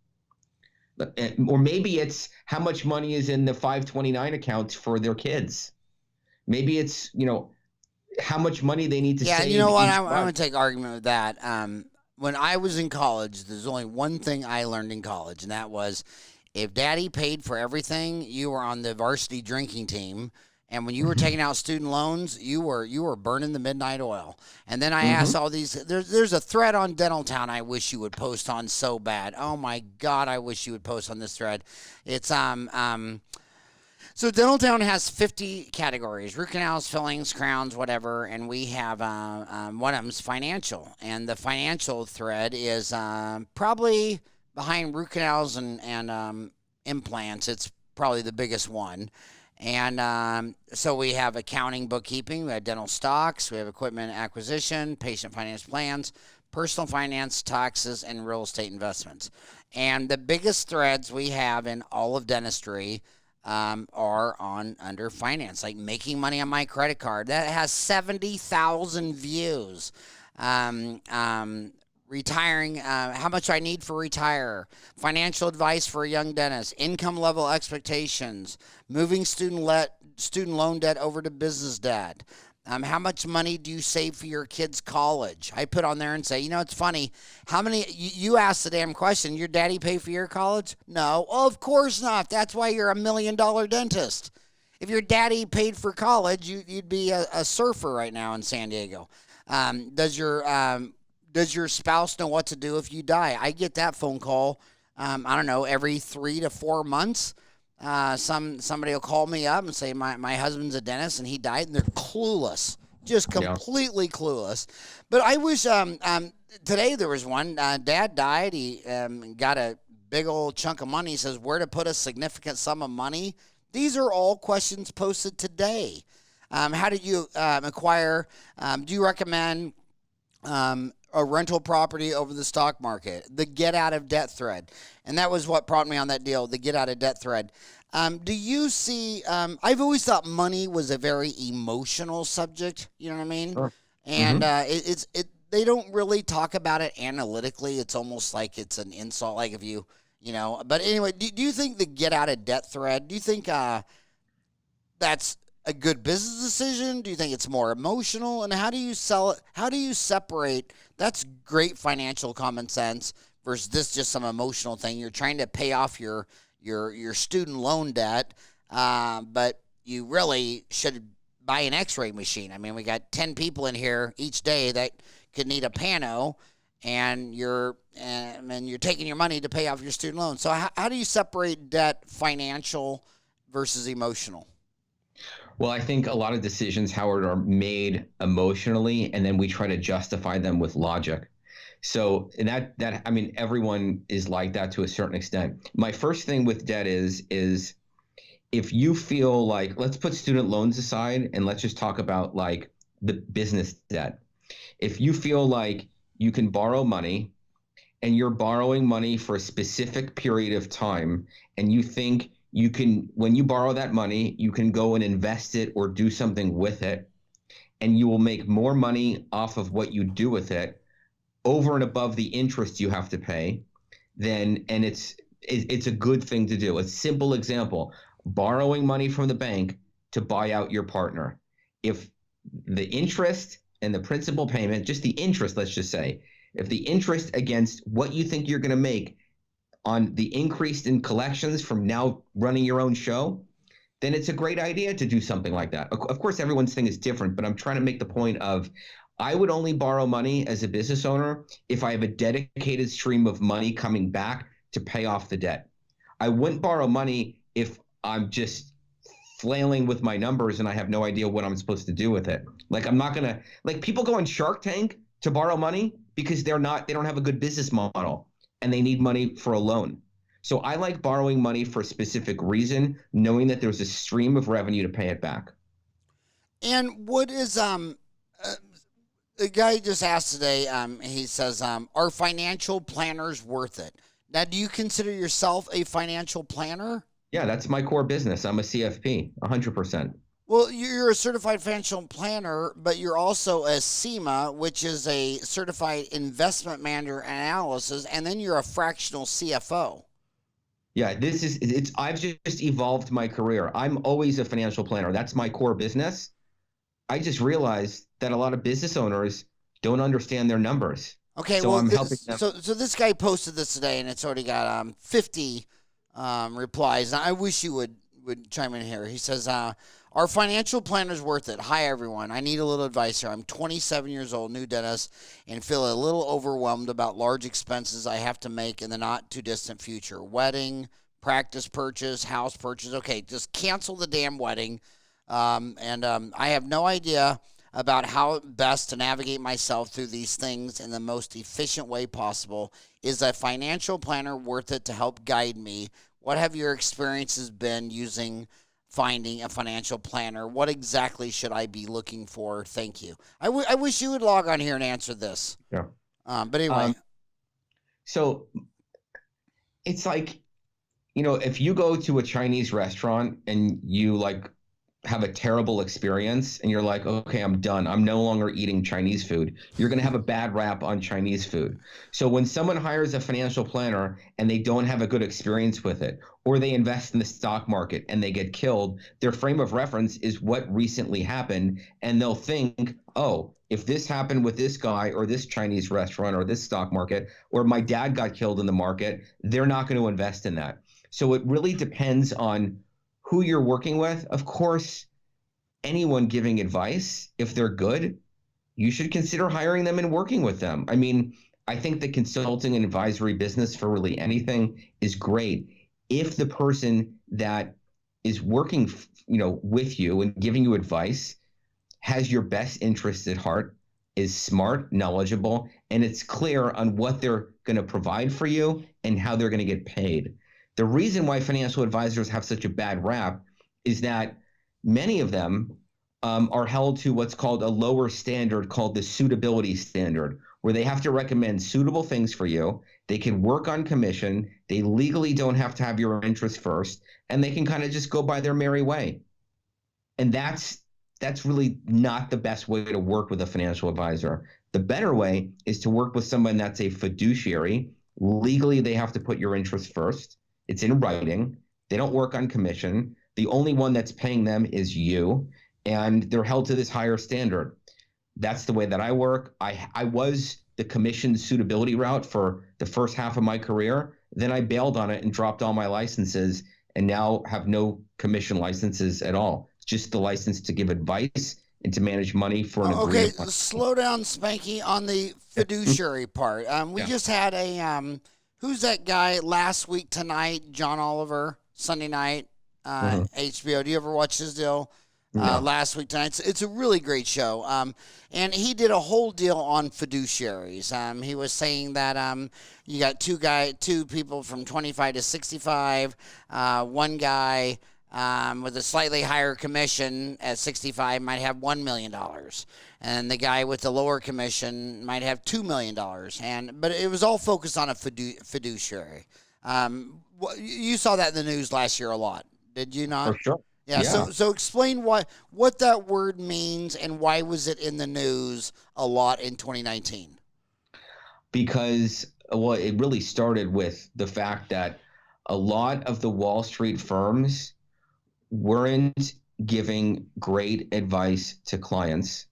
Or maybe it's how much money is in the 529 accounts for their kids. Maybe it's, how much money they need to Yeah, save you know what? each I'm month. going to take argument with that. When I was in college, there's only one thing I learned in college, and that was if daddy paid for everything, you were on the varsity drinking team. And when you were taking out student loans, you were burning the midnight oil. And then I asked all these. There's a thread on Dental Town I wish you would post on so bad. Oh my God, I wish you would post on this thread. It's So Dental Town has 50 categories: root canals, fillings, crowns, whatever. And we have one of them's financial, and the financial thread is probably behind root canals and implants. It's probably the biggest one. And so we have accounting, bookkeeping, we have dental stocks, we have equipment acquisition, patient finance plans, personal finance, taxes, and real estate investments. And the biggest threads we have in all of dentistry are on under finance, like making money on my credit card. That has 70,000 views. Retiring, how much I need for retire, financial advice for a young dentist, income level expectations, moving student loan debt over to business debt. How much money do you save for your kids' college? I put on there and say, it's funny. How many, you asked the damn question, your daddy pay for your college? No, of course not. That's why you're $1 million dentist. If your daddy paid for college, you'd be a surfer right now in San Diego. Does your spouse know what to do if you die? I get that phone call, I don't know, every 3 to 4 months. Somebody will call me up and say, my husband's a dentist and he died, and they're clueless, just completely clueless. But I wish, today there was one, dad died. He got a big old chunk of money. He says, where to put a significant sum of money? These are all questions posted today. How did you acquire, do you recommend a rental property over the stock market? The get out of debt thread. And that was what prompted me on that deal, the get out of debt thread. Do you see, I've always thought money was a very emotional subject, you know what I mean? Sure. And they don't really talk about it analytically. It's almost like it's an insult, like if you but anyway, do you think the get out of debt thread, do you think that's a good business decision? Do you think it's more emotional? And how do you sell it? How do you separate? That's great financial common sense versus this just some emotional thing. You're trying to pay off your student loan debt, but you really should buy an X-ray machine. I mean, we got 10 people in here each day that could need a pano, and you're taking your money to pay off your student loan. So how do you separate debt, financial versus emotional? Well, I think a lot of decisions, Howard, are made emotionally, and then we try to justify them with logic. So that I mean, everyone is like that to a certain extent. My first thing with debt is if you feel like, let's put student loans aside and let's just talk about like the business debt. If you feel like you can borrow money and you're borrowing money for a specific period of time, and you think you can, when you borrow that money, you can go and invest it or do something with it, and you will make more money off of what you do with it over and above the interest you have to pay, then, and it's a good thing to do. A simple example, borrowing money from the bank to buy out your partner. If the interest and the principal payment, just the interest, let's just say, if the interest against what you think you're going to make on the increase in collections from now running your own show, then it's a great idea to do something like that. Of course, everyone's thing is different, but I'm trying to make the point of I would only borrow money as a business owner if I have a dedicated stream of money coming back to pay off the debt. I wouldn't borrow money if I'm just flailing with my numbers and I have no idea what I'm supposed to do with it. Like, I'm not going to, like, people go on Shark Tank to borrow money because they don't have a good business model and they need money for a loan. So I like borrowing money for a specific reason, knowing that there's a stream of revenue to pay it back. And what is the guy just asked today? He says, "Are financial planners worth it?" Now, do you consider yourself a financial planner? Yeah, that's my core business. I'm a CFP, 100%. Well, you're a certified financial planner, but you're also a CIMA, which is a certified investment manager analysis, and then you're a fractional CFO. Yeah, I've just evolved my career. I'm always a financial planner. That's my core business. I just realized that a lot of business owners don't understand their numbers. Okay, So well, I'm helping them. so this guy posted this today, and it's already got 50 replies. I wish you would chime in here. He says, "Are financial planners worth it? Hi, everyone. I need a little advice here. I'm 27 years old, new dentist, and feel a little overwhelmed about large expenses I have to make in the not-too-distant future. Wedding, practice purchase, house purchase. Okay, just cancel the damn wedding. I have no idea about how best to navigate myself through these things in the most efficient way possible. Is a financial planner worth it to help guide me? What have your experiences been finding a financial planner? What exactly should I be looking for? Thank you." I wish you would log on here and answer this. Yeah. But anyway. So it's like, if you go to a Chinese restaurant and you like have a terrible experience and you're like, okay, I'm done. I'm no longer eating Chinese food. You're going to have a bad rap on Chinese food. So when someone hires a financial planner and they don't have a good experience with it, or they invest in the stock market and they get killed, their frame of reference is what recently happened. And they'll think, oh, if this happened with this guy or this Chinese restaurant or this stock market, or my dad got killed in the market, they're not going to invest in that. So it really depends on who you're working with. Of course, anyone giving advice, if they're good, you should consider hiring them and working with them. I mean, I think the consulting and advisory business for really anything is great if the person that is working, with you and giving you advice has your best interests at heart, is smart, knowledgeable, and it's clear on what they're going to provide for you and how they're going to get paid. The reason why financial advisors have such a bad rap is that many of them are held to what's called a lower standard called the suitability standard, where they have to recommend suitable things for you. They can work on commission. They legally don't have to have your interest first, and they can kind of just go by their merry way. And that's really not the best way to work with a financial advisor. The better way is to work with someone that's a fiduciary. Legally, they have to put your interest first. It's in writing. They don't work on commission. The only one that's paying them is you, and they're held to this higher standard. That's the way that I work. I was the commission suitability route for the first half of my career. Then I bailed on it and dropped all my licenses and now have no commission licenses at all. It's just the license to give advice and to manage money for an agreement. Okay, slow down, Spanky, on the fiduciary part. We just had a who's that guy last week tonight? John Oliver, Sunday night, HBO. Do you ever watch his deal? No. Last week tonight. It's a really great show. And he did a whole deal on fiduciaries. He was saying that you got two people from 25 to 65. One guy with a slightly higher commission at 65 might have $1 million. And the guy with the lower commission might have $2 million. But it was all focused on a fiduciary. You saw that in the news last year a lot, did you not? For sure. Yeah. So explain what that word means and why was it in the news a lot in 2019? Because, it really started with the fact that a lot of the Wall Street firms weren't giving great advice to clients,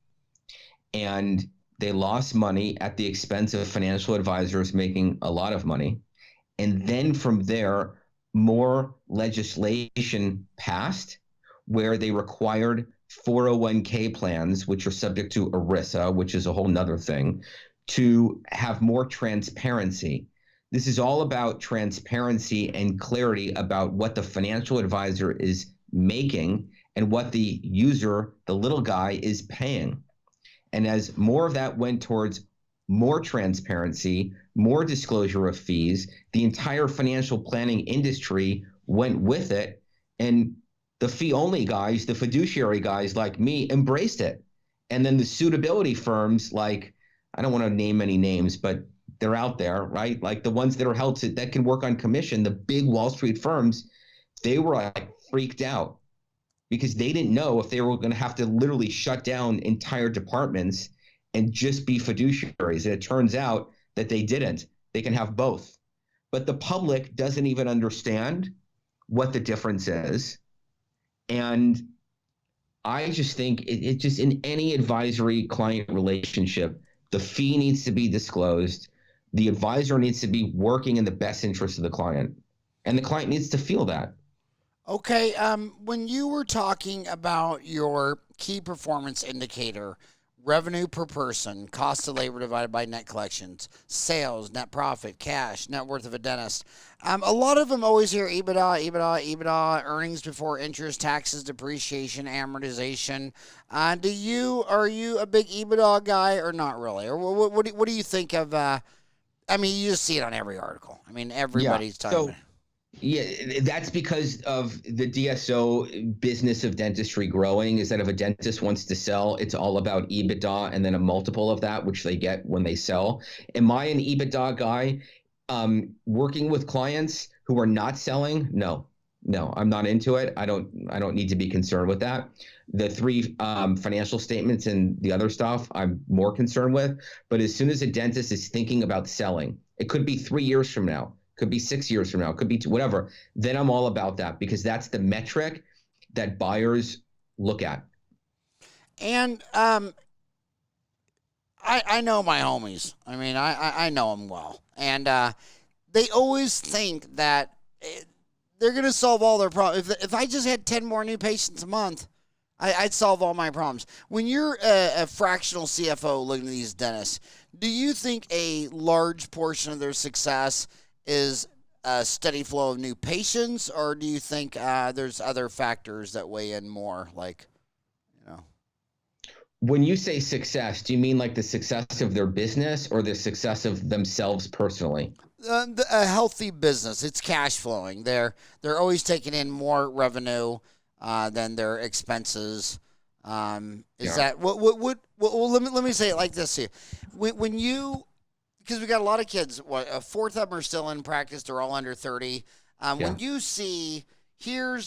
and they lost money at the expense of financial advisors making a lot of money. And then from there, more legislation passed where they required 401k plans, which are subject to ERISA, which is a whole nother thing, to have more transparency. This is all about transparency and clarity about what the financial advisor is making and what the user, the little guy, is paying. And as more of that went towards more transparency, more disclosure of fees. The entire financial planning industry went with it. And the fee only guys, the fiduciary guys like me, embraced it. And then the suitability firms, like, I don't want to name any names, but they're out there, right? Like the ones that are held to, that can work on commission, the big Wall Street firms, they were like freaked out because they didn't know if they were going to have to literally shut down entire departments and just be fiduciaries. And it turns out that they didn't. They can have both. But the public doesn't even understand what the difference is. And I just think it just, in any advisory client relationship, the fee needs to be disclosed. The advisor needs to be working in the best interest of the client. And the client needs to feel that. Okay, when you were talking about your key performance indicator, revenue per person, cost of labor divided by net collections, sales, net profit, cash, net worth of a dentist, a lot of them always hear EBITDA, EBITDA, EBITDA, earnings before interest, taxes, depreciation, amortization. Are you a big EBITDA guy or not really? Or what do you think of? I mean, you just see it on every article. I mean, everybody's talking about it. Yeah, that's because of the DSO business of dentistry growing, is that if a dentist wants to sell, it's all about EBITDA and then a multiple of that, which they get when they sell. Am I an EBITDA guy? Working with clients who are not selling? No, I'm not into it. I don't need to be concerned with that. The three financial statements and the other stuff I'm more concerned with. But as soon as a dentist is thinking about selling, it could be 3 years from now, could be 6 years from now, could be whatever, then I'm all about that, because that's the metric that buyers look at. And I know my homies. I mean, I know them well. And they always think that they're going to solve all their problems. If I just had 10 more new patients a month, I'd solve all my problems. When you're a fractional CFO looking at these dentists, do you think a large portion of their success is a steady flow of new patients, or do you think there's other factors that weigh in more, like, you know? When you say success, do you mean like the success of their business or the success of themselves personally? A healthy business, it's cash flowing. They're always taking in more revenue than their expenses. That what? Well, let me say it like this here. When you, because we got a lot of kids, a fourth of them are still in practice. They're all under 30. When you see, here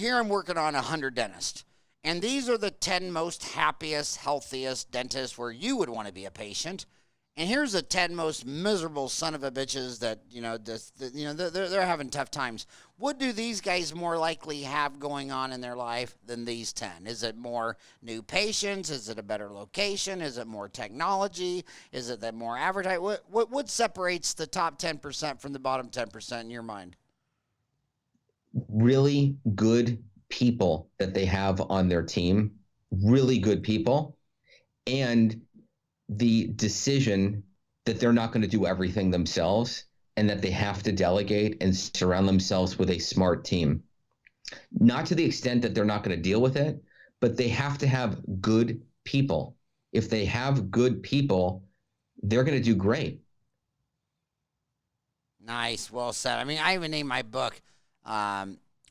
I'm working on 100 dentists, and these are the 10 most happiest, healthiest dentists where you would want to be a patient. And here's the 10 most miserable son of a bitches that, they're having tough times. What do these guys more likely have going on in their life than these 10? Is it more new patients? Is it a better location? Is it more technology? Is it that more advertising? What separates the top 10% from the bottom 10% in your mind? Really good people that they have on their team, really good people, and the decision that they're not going to do everything themselves and that they have to delegate and surround themselves with a smart team. Not to the extent that they're not going to deal with it, but they have to have good people. If they have good people, they're going to do great. Nice. Well said. I mean, I even named my book,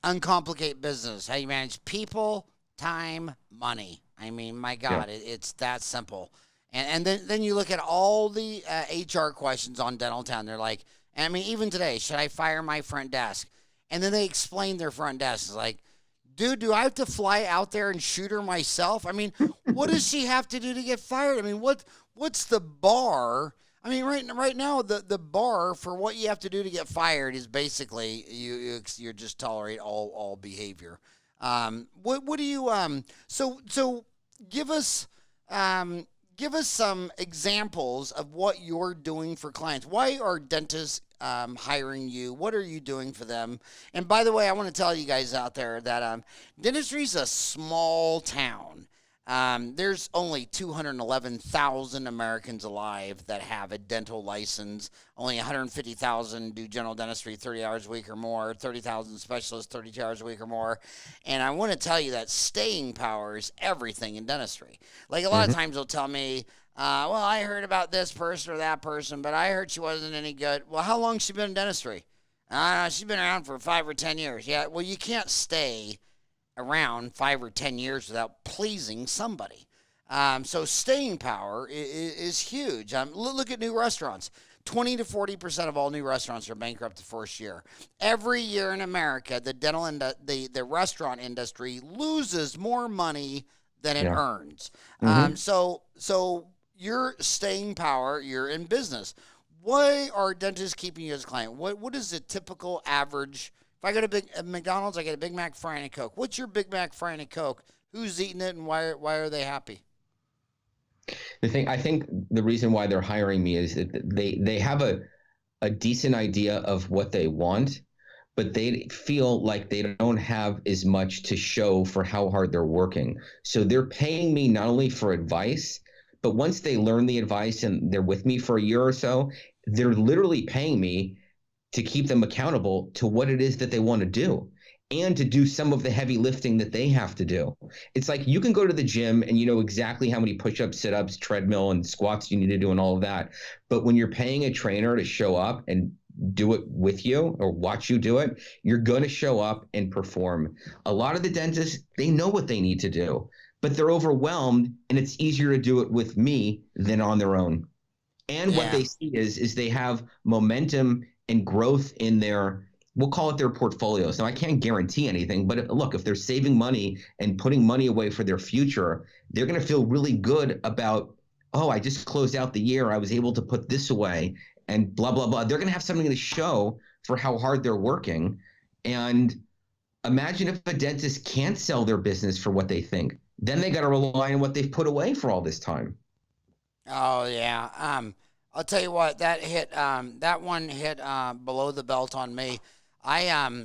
Uncomplicate Business, How You Manage People, Time, Money. I mean, my God, it's that simple. And then you look at all the HR questions on Dental Town. They're like, I mean, even today, should I fire my front desk? And then they explain their front desk. It's like, dude, do I have to fly out there and shoot her myself? I mean, what does she have to do to get fired? I mean, what's the bar? I mean, right now, the bar for what you have to do to get fired is basically you're just tolerate all behavior. What do you so give us some examples of what you're doing for clients. Why are dentists hiring you? What are you doing for them? And by the way, I want to tell you guys out there that dentistry is a small town. There's only 211,000 Americans alive that have a dental license. Only 150,000 do general dentistry 30 hours a week or more. 30,000 specialists 32 hours a week or more. And I want to tell you that staying power is everything in dentistry. Like a lot of times they'll tell me, Well, I heard about this person or that person, but I heard she wasn't any good. Well, how long she been in dentistry? She's been around for 5 or 10 years. Yeah, well, you can't stay around 5 or 10 years without pleasing somebody. So staying power is huge. Look at new restaurants. 20 to 40% of all new restaurants are bankrupt the first year. Every year in America, the restaurant industry loses more money than it Yeah. earns. Hmm. So you're staying power. You're in business. Why are dentists keeping you as a client? What is the typical average? If I go to McDonald's, I get a Big Mac, fry, and a Coke. What's your Big Mac, fry, and a Coke? Who's eating it, and why are they happy? I think the reason why they're hiring me is that they have a decent idea of what they want, but they feel like they don't have as much to show for how hard they're working. So they're paying me not only for advice, but once they learn the advice and they're with me for a year or so, they're literally paying me to keep them accountable to what it is that they want to do and to do some of the heavy lifting that they have to do. It's like you can go to the gym and you know exactly how many push-ups, sit-ups, treadmill, and squats you need to do and all of that. But when you're paying a trainer to show up and do it with you or watch you do it, you're going to show up and perform. A lot of the dentists, they know what they need to do, but they're overwhelmed, and it's easier to do it with me than on their own. And what Yeah, they see is they have momentum and growth in their, we'll call it their portfolios. Now, I can't guarantee anything, but look, if they're saving money and putting money away for their future, they're going to feel really good about, oh, I just closed out the year. I was able to put this away and blah, blah, blah. They're going to have something to show for how hard they're working. And imagine if a dentist can't sell their business for what they think. Then they got to rely on what they've put away for all this time. oh yeah. I'll tell you what, that one hit below the belt on me. I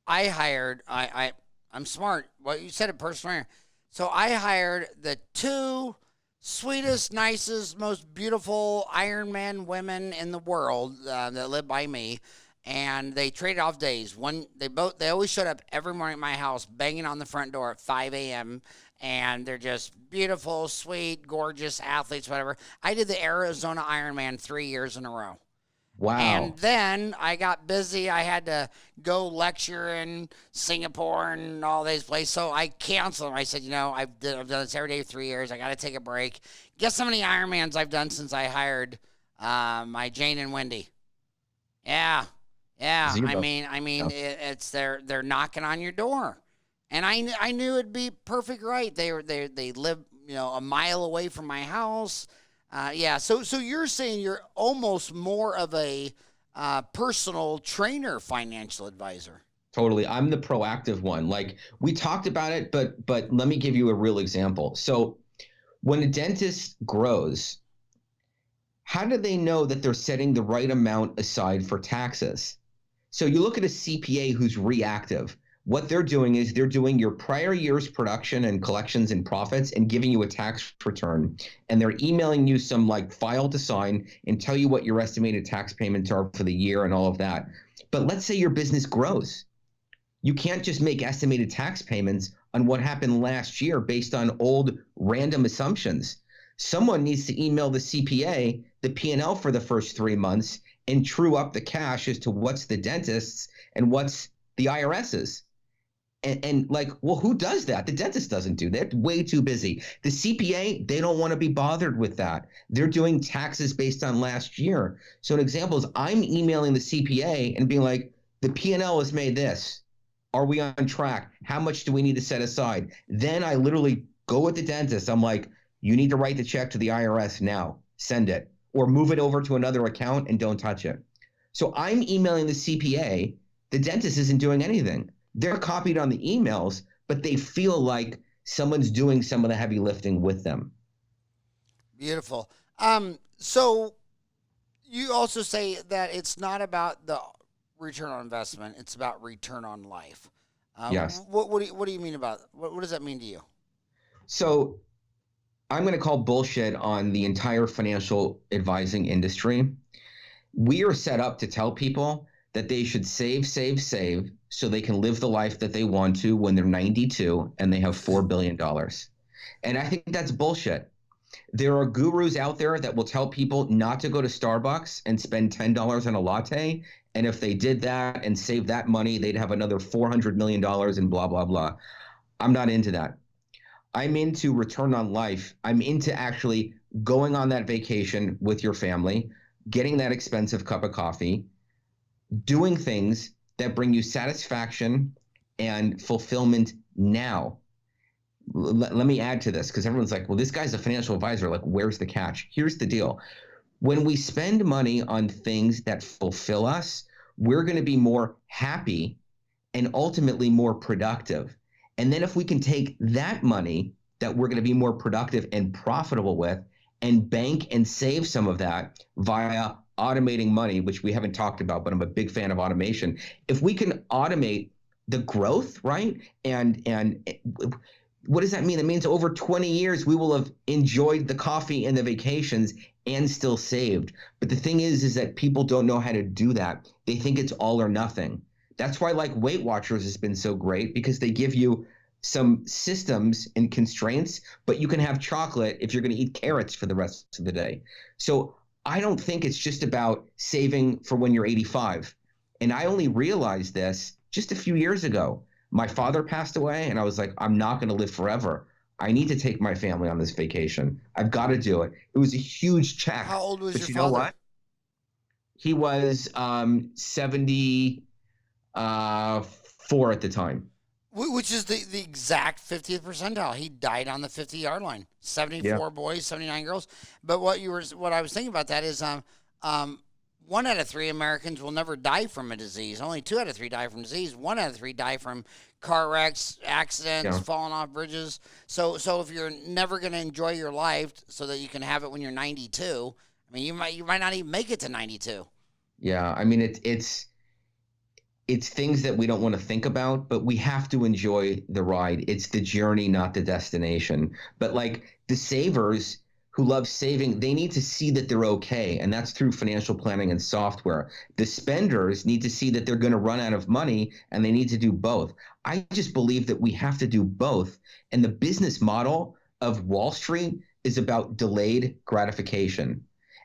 I hired I'm smart. Well, you said it personally. So I hired the two sweetest, nicest, most beautiful Iron Man women in the world that live by me, and they traded off days. They always showed up every morning at my house, banging on the front door at 5 a.m. And they're just beautiful, sweet, gorgeous athletes, whatever. I did the Arizona Ironman 3 years in a row. And Wow. then I got busy. I had to go lecture in Singapore and all these places. So I canceled them. I said, I've done this every day for 3 years. I got to take a break. Guess how many Ironmans I've done since I hired my Jane and Wendy? Yeah, yeah. I Zero. mean, I Yeah. mean, it's they're knocking on your door, and I knew it'd be perfect. Right? They live a mile away from my house. Yeah. So you're saying you're almost more of a personal trainer, financial advisor. Totally. I'm the proactive one. Like we talked about it, but let me give you a real example. So when a dentist grows, how do they know that they're setting the right amount aside for taxes? So you look at a CPA who's reactive. What they're doing is they're doing your prior year's production and collections and profits and giving you a tax return. And they're emailing you some like file to sign and tell you what your estimated tax payments are for the year and all of that. But let's say your business grows. You can't just make estimated tax payments on what happened last year based on old random assumptions. Someone needs to email the CPA the P&L for the first 3 months and true up the cash as to what's the dentist's and what's the IRS's. And like, well, who does that? The dentist doesn't do that. They're way too busy. The CPA, they don't want to be bothered with that. They're doing taxes based on last year. So an example is I'm emailing the CPA and being like, the P&L has made this. Are we on track? How much do we need to set aside? Then I literally go with the dentist. I'm like, you need to write the check to the IRS now. Send it. Or move it over to another account and don't touch it. So I'm emailing the CPA. The dentist isn't doing anything. They're copied on the emails, but they feel like someone's doing some of the heavy lifting with them. Beautiful. So you also say that it's not about the return on investment; it's about return on life. Yes. What do you mean about what does that mean to you? So I'm going to call bullshit on the entire financial advising industry. We are set up to tell people that they should save, save, save so they can live the life that they want to when they're 92 and they have $4 billion. And I think that's bullshit. There are gurus out there that will tell people not to go to Starbucks and spend $10 on a latte. And if they did that and saved that money, they'd have another $400 million and blah, blah, blah. I'm not into that. I'm into return on life. I'm into actually going on that vacation with your family, getting that expensive cup of coffee, doing things that bring you satisfaction and fulfillment now. Let me add to this, because everyone's like, well, this guy's a financial advisor. Like, where's the catch? Here's the deal. When we spend money on things that fulfill us, we're going to be more happy and ultimately more productive. And then if we can take that money that we're going to be more productive and profitable with and bank and save some of that via automating money, which we haven't talked about, but I'm a big fan of automation. If we can automate the growth, right? And what does that mean? It means over 20 years, we will have enjoyed the coffee and the vacations and still saved. But the thing is that people don't know how to do that. They think it's all or nothing. That's why like Weight Watchers has been so great, because they give you some systems and constraints, but you can have chocolate if you're going to eat carrots for the rest of the day. So I don't think it's just about saving for when you're 85. And I only realized this just a few years ago. My father passed away, and I was like, I'm not going to live forever. I need to take my family on this vacation. I've got to do it. It was a huge check. How old was but your father? Know what? He was 74 at the time. Which is the exact 50th percentile. He died on the 50-yard line. 74 boys, 79 girls. But what I was thinking about that is 1 out of 3 Americans will never die from a disease. Only 2 out of 3 die from disease. 1 out of 3 die from car wrecks, accidents, falling off bridges. So if you're never going to enjoy your life so that you can have it when you're 92, I mean, you might not even make it to 92. Yeah, I mean, it's things that we don't want to think about, but we have to enjoy the ride. It's the journey, not the destination. But like the savers who love saving, they need to see that they're okay. And that's through financial planning and software. The spenders need to see that they're going to run out of money, and they need to do both. I just believe that we have to do both. And the business model of Wall Street is about delayed gratification.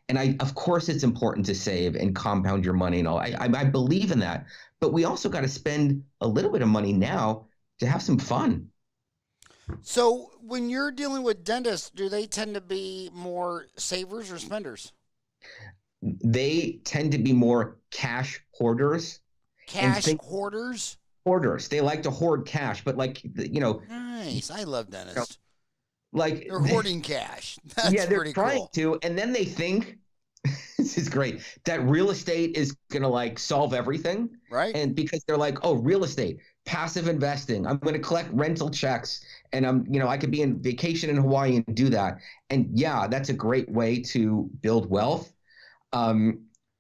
And of course, it's important to save and compound your money and all. I believe in that. But we also got to spend a little bit of money now to have some fun. So when you're dealing with dentists, do they tend to be more savers or spenders? They tend to be more cash hoarders. Cash hoarders? Hoarders. They like to hoard cash, but like, Nice. I love dentists. Like they're hoarding cash. That's yeah, they're pretty trying cool. to, and then they think this is great, that real estate is gonna like solve everything, right? And because they're like, oh, real estate, passive investing, I'm gonna collect rental checks, and I could be in vacation in Hawaii and do that, and yeah, that's a great way to build wealth.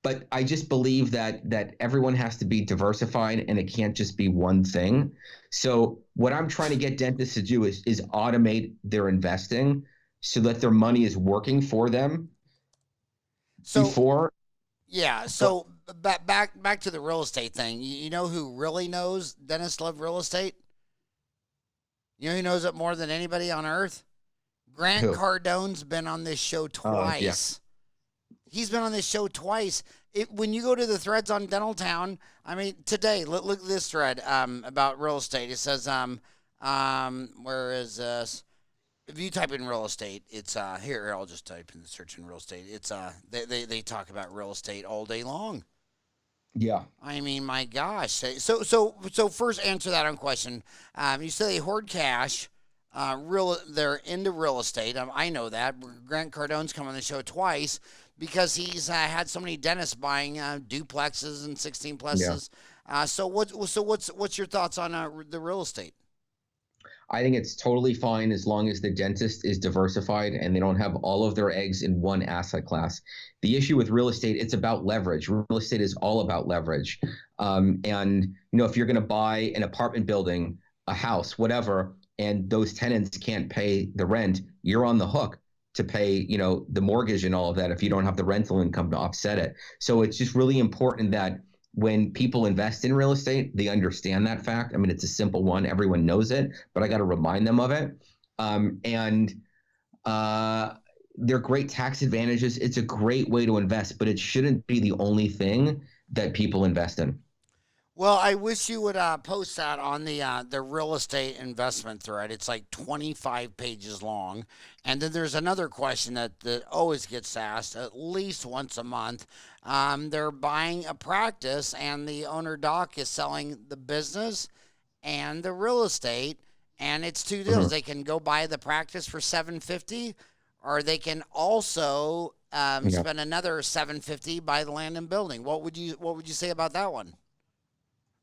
But I just believe that everyone has to be diversified, and it can't just be one thing. So what I'm trying to get dentists to do is automate their investing so that their money is working for them. So back to the real estate thing. You know who really knows dentists love real estate? You know who knows it more than anybody on earth? Grant Cardone's been on this show twice. He's been on this show twice. When you go to the threads on Dental Town, I mean, today, look at this thread about real estate. It says, where is this? If you type in real estate, it's here. I'll just type in the search in real estate. It's they talk about real estate all day long. Yeah. I mean, my gosh. So first answer that on question. You say they hoard cash. They're into real estate. I know that. Grant Cardone's come on the show twice because he's had so many dentists buying duplexes and 16 pluses. Yeah. So what's your thoughts on the real estate? I think it's totally fine as long as the dentist is diversified and they don't have all of their eggs in one asset class. The issue with real estate, it's about leverage. Real estate is all about leverage. And if you're going to buy an apartment building, a house, whatever, and those tenants can't pay the rent, you're on the hook to pay, the mortgage and all of that if you don't have the rental income to offset it. So it's just really important that when people invest in real estate, they understand that fact. I mean, it's a simple one. Everyone knows it, but I got to remind them of it. they're great tax advantages. It's a great way to invest, but it shouldn't be the only thing that people invest in. Well, I wish you would post that on the real estate investment thread. It's like 25 pages long, and then there's another question that always gets asked at least once a month. They're buying a practice, and the owner doc is selling the business and the real estate, and it's two deals. Mhm. They can go buy the practice for 750, or they can also Yeah. spend another 750 buy the land and building. What would you say about that one?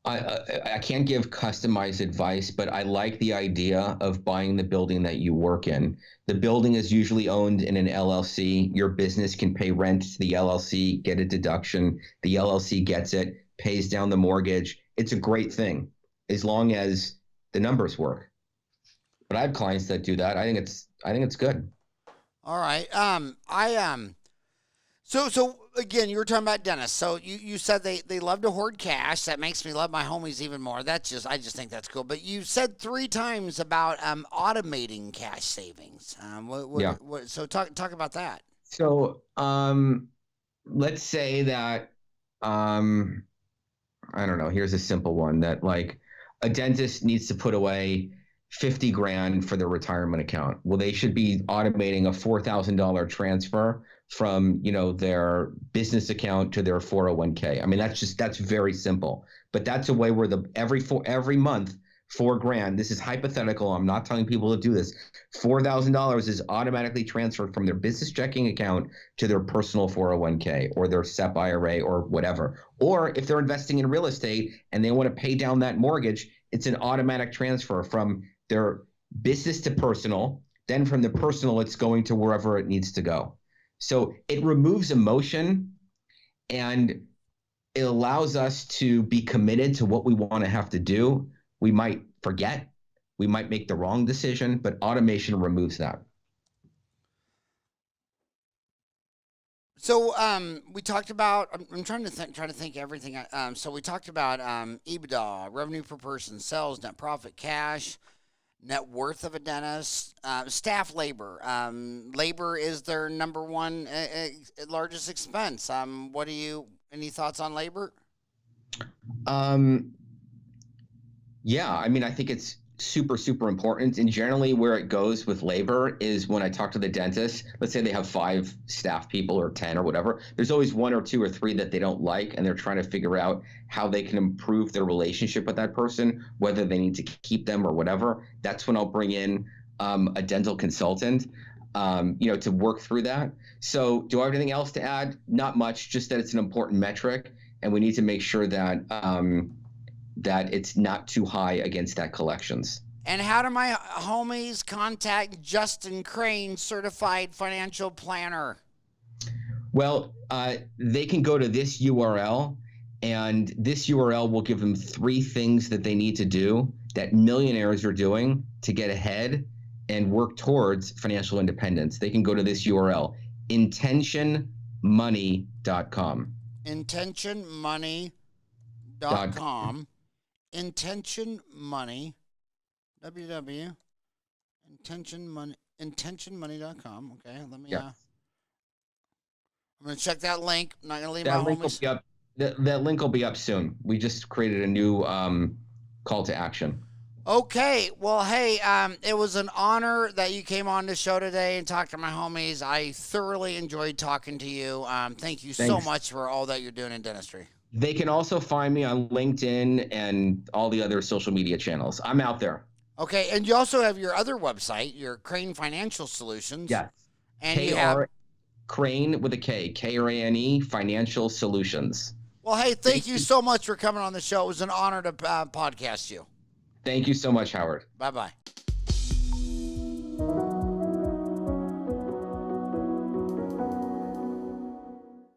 I can't give customized advice, but I like the idea of buying the building that you work in. The building is usually owned in an LLC. Your business can pay rent to the LLC, get a deduction. The LLC gets it, pays down the mortgage. It's a great thing as long as the numbers work. But I have clients that do that. I think it's good. All right. So again, you were talking about dentists. So you said they love to hoard cash. That makes me love my homies even more. I just think that's cool. But you said 3 times about automating cash savings. Yeah. So talk about that. So let's say that I don't know. Here's a simple one that like a dentist needs to put away 50 grand for their retirement account. Well, they should be automating a $4,000 transfer from, their business account to their 401k. I mean, that's very simple. But that's a way where every month, 4 grand, this is hypothetical. I'm not telling people to do this. $4,000 is automatically transferred from their business checking account to their personal 401k or their SEP IRA or whatever. Or if they're investing in real estate and they want to pay down that mortgage, it's an automatic transfer from their business to personal. Then from the personal, it's going to wherever it needs to go. So it removes emotion and it allows us to be committed to what we want to have to do. We might forget, we might make the wrong decision, but automation removes that. So we talked about. I'm trying to think everything. So we talked about EBITDA, revenue per person, sales, net profit, cash, net worth of a dentist, staff labor. Labor is their number one largest expense. Any thoughts on labor? Um, yeah, I mean, I think it's super, super important. And generally, where it goes with labor is when I talk to the dentist, let's say they have 5 staff people or 10 or whatever, there's always 1 or 2 or 3 that they don't like, and they're trying to figure out how they can improve their relationship with that person, whether they need to keep them or whatever. That's when I'll bring in a dental consultant, to work through that. So do I have anything else to add? Not much, just that it's an important metric, and we need to make sure that that it's not too high against that collections. And how do my homies contact Justin Krane, certified financial planner? Well, they can go to this URL, and this URL will give them 3 things that they need to do that millionaires are doing to get ahead and work towards financial independence. They can go to this URL, intentionmoney.com. Intentionmoney.com. Intention Money, intentionmoney.com. Okay, let me. I'm gonna check that link. I'm not gonna leave That my link will homies. be up. That link will be up soon. We just created a new call to action. Okay, well, hey, it was an honor that you came on the show today and talked to my homies. I thoroughly enjoyed talking to you. Thank you so Thanks. much for all that you're doing in dentistry. They can also find me on LinkedIn and all the other social media channels. I'm out there. Okay, and you also have your other website, your Krane Financial Solutions. Yes. And you have Krane with a K, Krane Financial Solutions. Well, hey, thank you so much for coming on the show. It was an honor to podcast you. Thank you so much, Howard. Bye-bye.